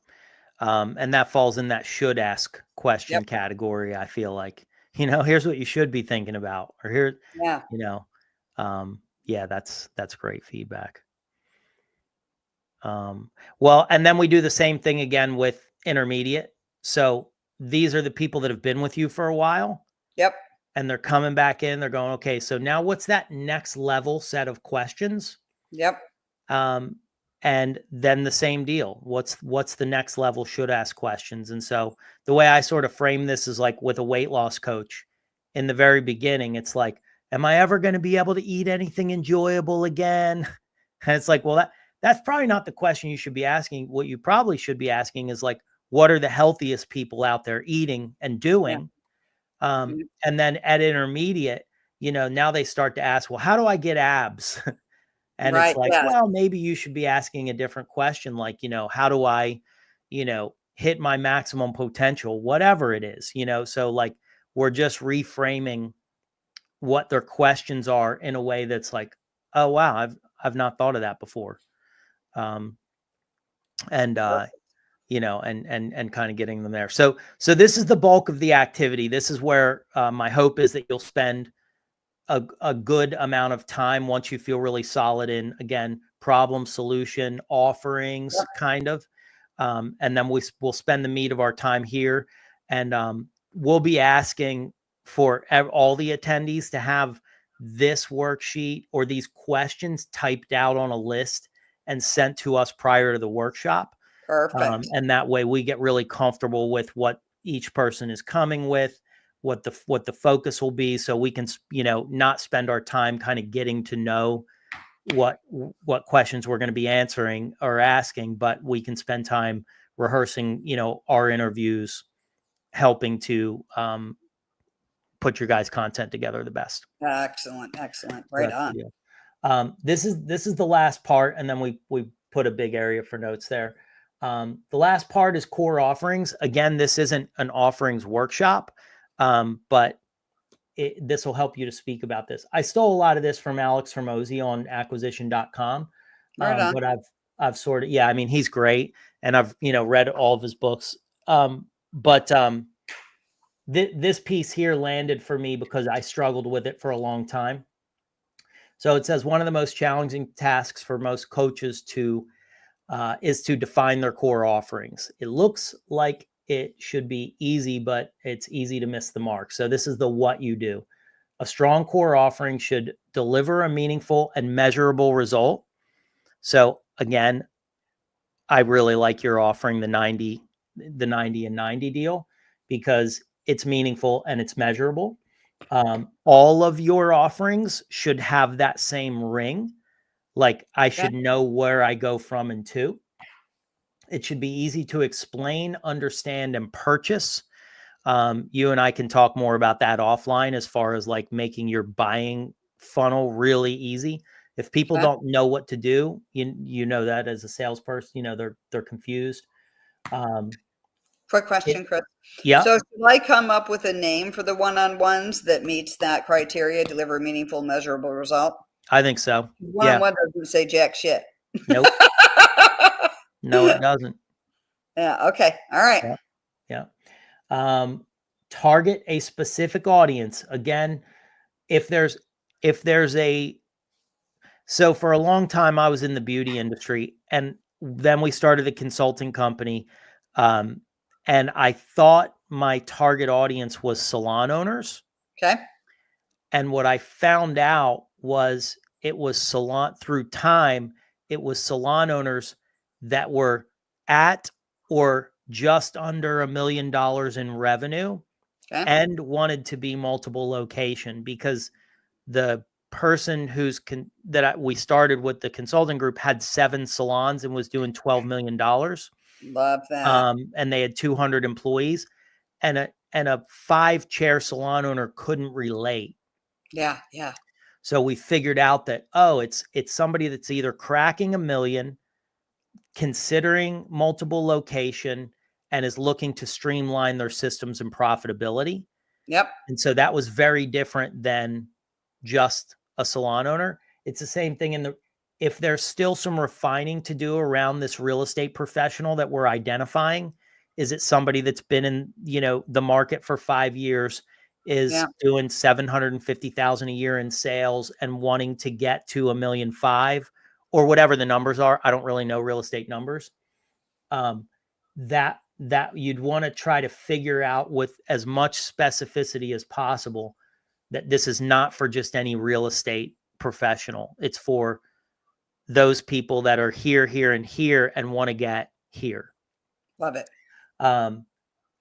And that falls in that should ask question Yep. category. I feel like, here's what you should be thinking about, or here, Yeah. yeah, that's great feedback. Well, and then we do the same thing again with intermediate. So these are the people that have been with you for a while Yep. and they're coming back in. They're going, okay, so now what's that next level set of questions? Yep. And then the same deal. What's the next level should ask questions? And so the way I sort of frame this is like with a weight loss coach in the very beginning, it's like, am I ever going to be able to eat anything enjoyable again? And it's like, well, that's probably not the question you should be asking. What you probably should be asking is like, what are the healthiest people out there eating and doing? Mhm. And then at intermediate, now they start to ask, well, how do I get abs? And it's Right. like, Yes. well, maybe you should be asking a different question, like, how do I, hit my maximum potential, whatever it is, so like we're just reframing what their questions are in a way that's like, oh wow, I've not thought of that before. And and kind of getting them there. So this is the bulk of the activity. This is where my hope is that you'll spend a good amount of time once you feel really solid in, again, problem solution offerings, Yep. kind of. And then we'll spend the meat of our time here. And we'll be asking for all the attendees to have this worksheet or these questions typed out on a list and sent to us prior to the workshop. Perfect. And that way we get really comfortable with what each person is coming with, what the focus will be, so we can, not spend our time kind of getting to know what questions we're going to be answering or asking, but we can spend time rehearsing, our interviews, helping to put your guys' content together the best. Excellent. Excellent. So Right that's the on. deal. This is the last part, and then we put a big area for notes there. The last part is core offerings. Again, this isn't an offerings workshop, but this will help you to speak about this. I stole a lot of this from Alex Hermosi on acquisition.com, Right on. but I've sort of, yeah, I mean, he's great, and I've read all of his books. But this piece here landed for me because I struggled with it for a long time. So it says one of the most challenging tasks for most coaches is to define their core offerings. It looks like it should be easy, but it's easy to miss the mark. So this is the what you do. A strong core offering should deliver a meaningful and measurable result. So again, I really like your offering the 90 and 90 deal because it's meaningful and it's measurable. All of your offerings should have that same ring. Like I should know where I go from and to. It should be easy to explain, understand, and purchase. You and I can talk more about that offline as far as like making your buying funnel really easy. If people Okay. don't know what to do, you know that as a salesperson, they're confused. Quick question, Chris. Yeah, So should I come up with a name for the one-on-ones that meets that criteria, deliver a meaningful, measurable result? I think so. Yeah. One-on-one doesn't say jack shit. Nope. No, it doesn't. Yeah. Okay. All right. Yeah. Yeah. Target a specific audience. Again, if there's so for a long time, I was in the beauty industry, and then we started a consulting company. And I thought my target audience was salon owners. Okay. And what I found out was it was through time, it was salon owners that were at or just under $1 million in revenue Okay. and wanted to be multiple location, because the person we started with, the consulting group, had 7 salons and was doing $12 million. Love that. And they had 200 employees, and a 5-chair salon owner couldn't relate. Yeah. Yeah. So we figured out that, it's somebody that's either cracking $1 million, considering multiple location, and is looking to streamline their systems and profitability. Yep. And so that was very different than just a salon owner. It's the same thing if there's still some refining to do around this real estate professional that we're identifying, is it somebody that's been in, the market for 5 years, is Yeah. doing 750,000 a year in sales and wanting to get to 1,500,000 or whatever the numbers are. I don't really know real estate numbers. That you'd want to try to figure out with as much specificity as possible that this is not for just any real estate professional. It's for those people that are here, here, and here and want to get here. Love it.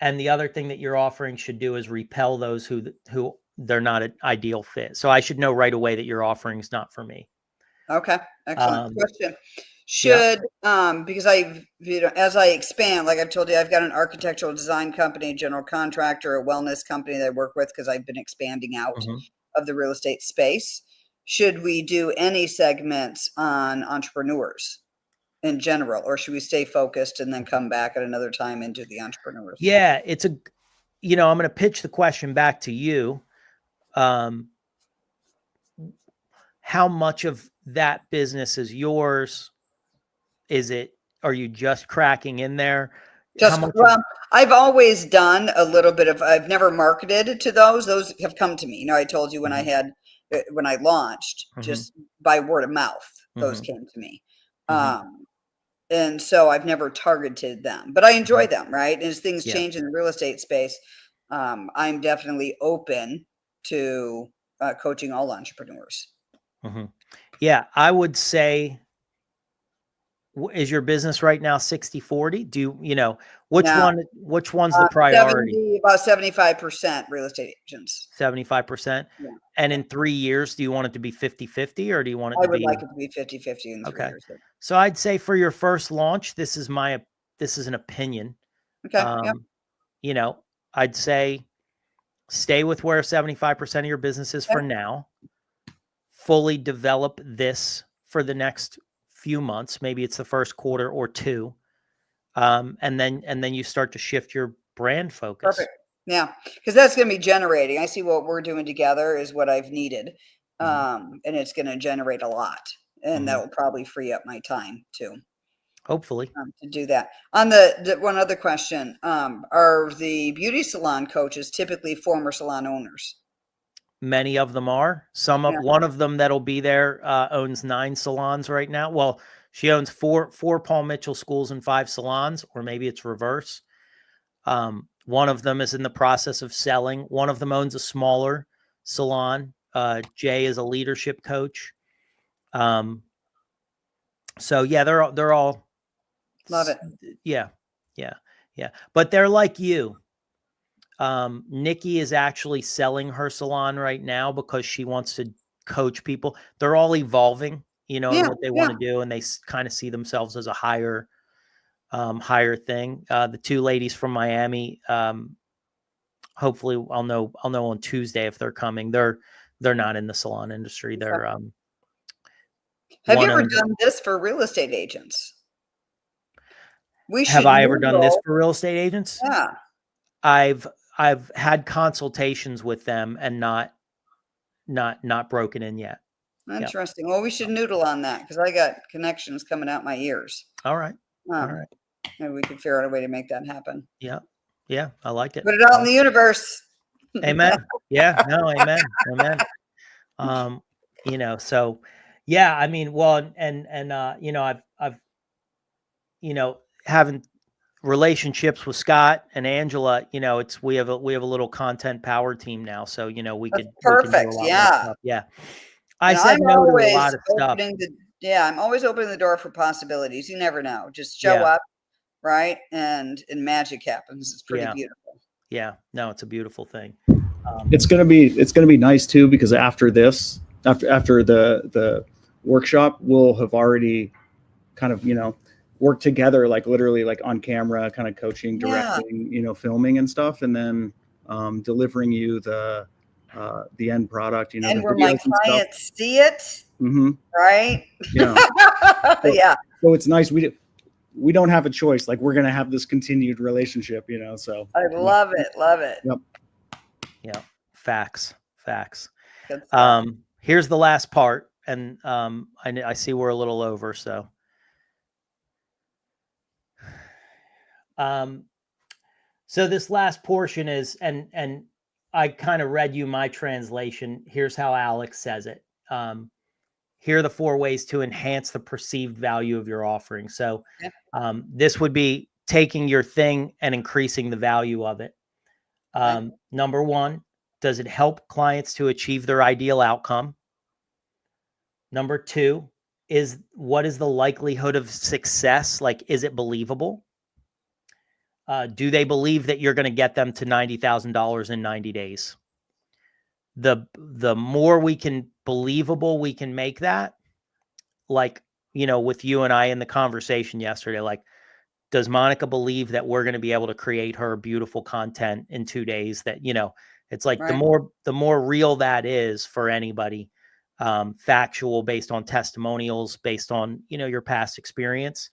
And the other thing that your offering should do is repel those who they're not an ideal fit. So I should know right away that your offering is not for me. Okay. Excellent question. Yeah. Should, because as I expand, like I've told you, I've got an architectural design company, general contractor, a wellness company that I work with because I've been expanding out of the real estate space. Should we do any segments on entrepreneurs in general, or should we stay focused and then come back at another time into the entrepreneurs? Yeah, I'm going to pitch the question back to you. How much of that business is yours? Are you just cracking in there? I've always done a little bit of, I've never marketed to those. Those have come to me. I told you when I launched, just by word of mouth, those came to me. And so I've never targeted them, but I enjoy them, right? And as things change in the real estate space, I'm definitely open to coaching all entrepreneurs. Yeah, I would say, is your business right now 60-40? Which one's the priority? About 75% real estate agents. 75%? Yeah. And in 3 years, do you want it to be 50-50 or do you want it to be? I would like it to be 50-50 in 3 years. So I'd say for your first launch, this is an opinion. Okay. I'd say stay with where 75% of your business is for now. Fully develop this for the next few months. Maybe it's the first quarter or two. And then you start to shift your brand focus. Perfect. Yeah. Because that's going to be generating. I see what we're doing together is what I've needed. And it's going to generate a lot. And that will probably free up my time too. Hopefully. To do that. On the one other question, are the beauty salon coaches typically former salon owners? Many of them are. One of them that'll be there owns 9 salons right now. Well, she owns four Paul Mitchell schools and 5 salons, or maybe it's reverse. One of them is in the process of selling. One of them owns a smaller salon. Jay is a leadership coach. So yeah, they're all love it. Yeah. But they're like you. Nikki is actually selling her salon right now because she wants to coach people. They're all evolving, in what they want to do, and they kind of see themselves as a higher thing. The 2 ladies from Miami, hopefully I'll know on Tuesday if they're coming. They're not in the salon industry. They're Have you ever done this for real estate agents? Have I ever done this for real estate agents? Yeah. I've had consultations with them and not broken in yet. Interesting. Well, we should noodle on that because I got connections coming out my ears. All right. Maybe we could figure out a way to make that happen. Yeah. I like it. Put it out in the universe. Amen. Yeah. No. Amen. So yeah. I mean, well, and I've having relationships with Scott and Angela, we have a little content power team now. So, we could perfect. We can do a lot more stuff. Yeah. I said no to a lot of stuff. I'm always opening the door for possibilities. You never know. Just show up, right? And magic happens. It's pretty beautiful. Yeah. No, it's a beautiful thing. It's gonna be nice too, because after this, after the workshop, we'll have already kind of, work together, like literally like on camera, kind of coaching, directing, filming and stuff. And then delivering you the end product, and where my clients see it, right? Yeah. Yeah. So it's nice. We don't have a choice. Like, we're going to have this continued relationship, so. I love it. Love it. Yep. Yeah. Facts. Here's the last part. and I see we're a little over, so. So this last portion is, and I kind of read you my translation. Here's how Alex says it. Here are the 4 ways to enhance the perceived value of your offering. So this would be taking your thing and increasing the value of it. Number 1, does it help clients to achieve their ideal outcome? Number 2, what is the likelihood of success? Like, is it believable? Do they believe that you're going to get them to $90,000 in 90 days? The more believable we can make that, like, with you and I in the conversation yesterday, like, does Monica believe that we're going to be able to create her beautiful content in 2 days? That, it's like the more real that is for anybody, factual, based on testimonials, based on, your past experience,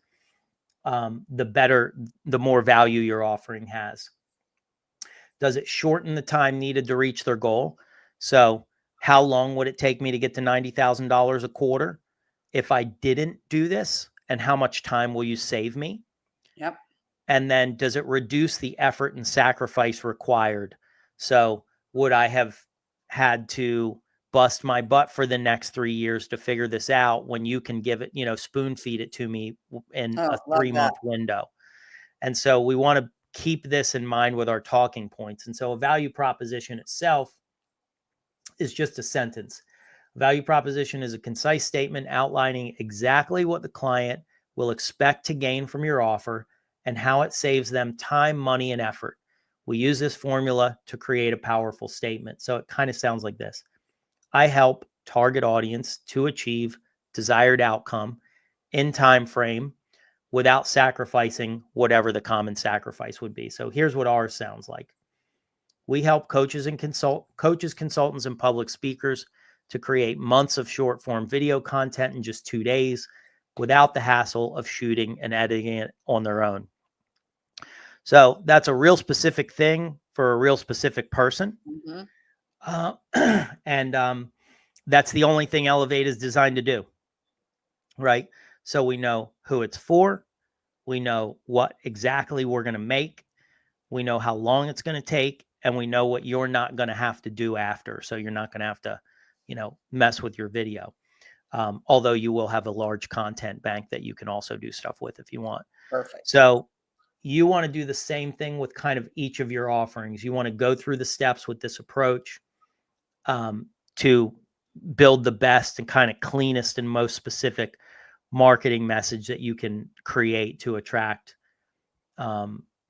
the more value your offering has. Does it shorten the time needed to reach their goal? So how long would it take me to get to $90,000 a quarter if I didn't do this? And how much time will you save me? Yep. And then does it reduce the effort and sacrifice required? So would I have had to bust my butt for the next 3 years to figure this out when you can give it, spoon feed it to me in a 3-month window? And so we want to keep this in mind with our talking points. And so a value proposition itself is just a sentence. Value proposition is a concise statement outlining exactly what the client will expect to gain from your offer and how it saves them time, money, and effort. We use this formula to create a powerful statement. So it kind of sounds like this. I help target audience to achieve desired outcome in time frame without sacrificing whatever the common sacrifice would be. So here's what ours sounds like. We help coaches, consultants, and public speakers to create months of short form video content in just 2 days without the hassle of shooting and editing it on their own. So that's a real specific thing for a real specific person. And that's the only thing Elevate is designed to do, right? So we know who it's for. We know what exactly we're going to make. We know how long it's going to take. And we know what you're not going to have to do after. So you're not going to have to, mess with your video. Although you will have a large content bank that you can also do stuff with if you want. Perfect. So you want to do the same thing with kind of each of your offerings. You want to go through the steps with this approach to build the best and kind of cleanest and most specific marketing message that you can create to attract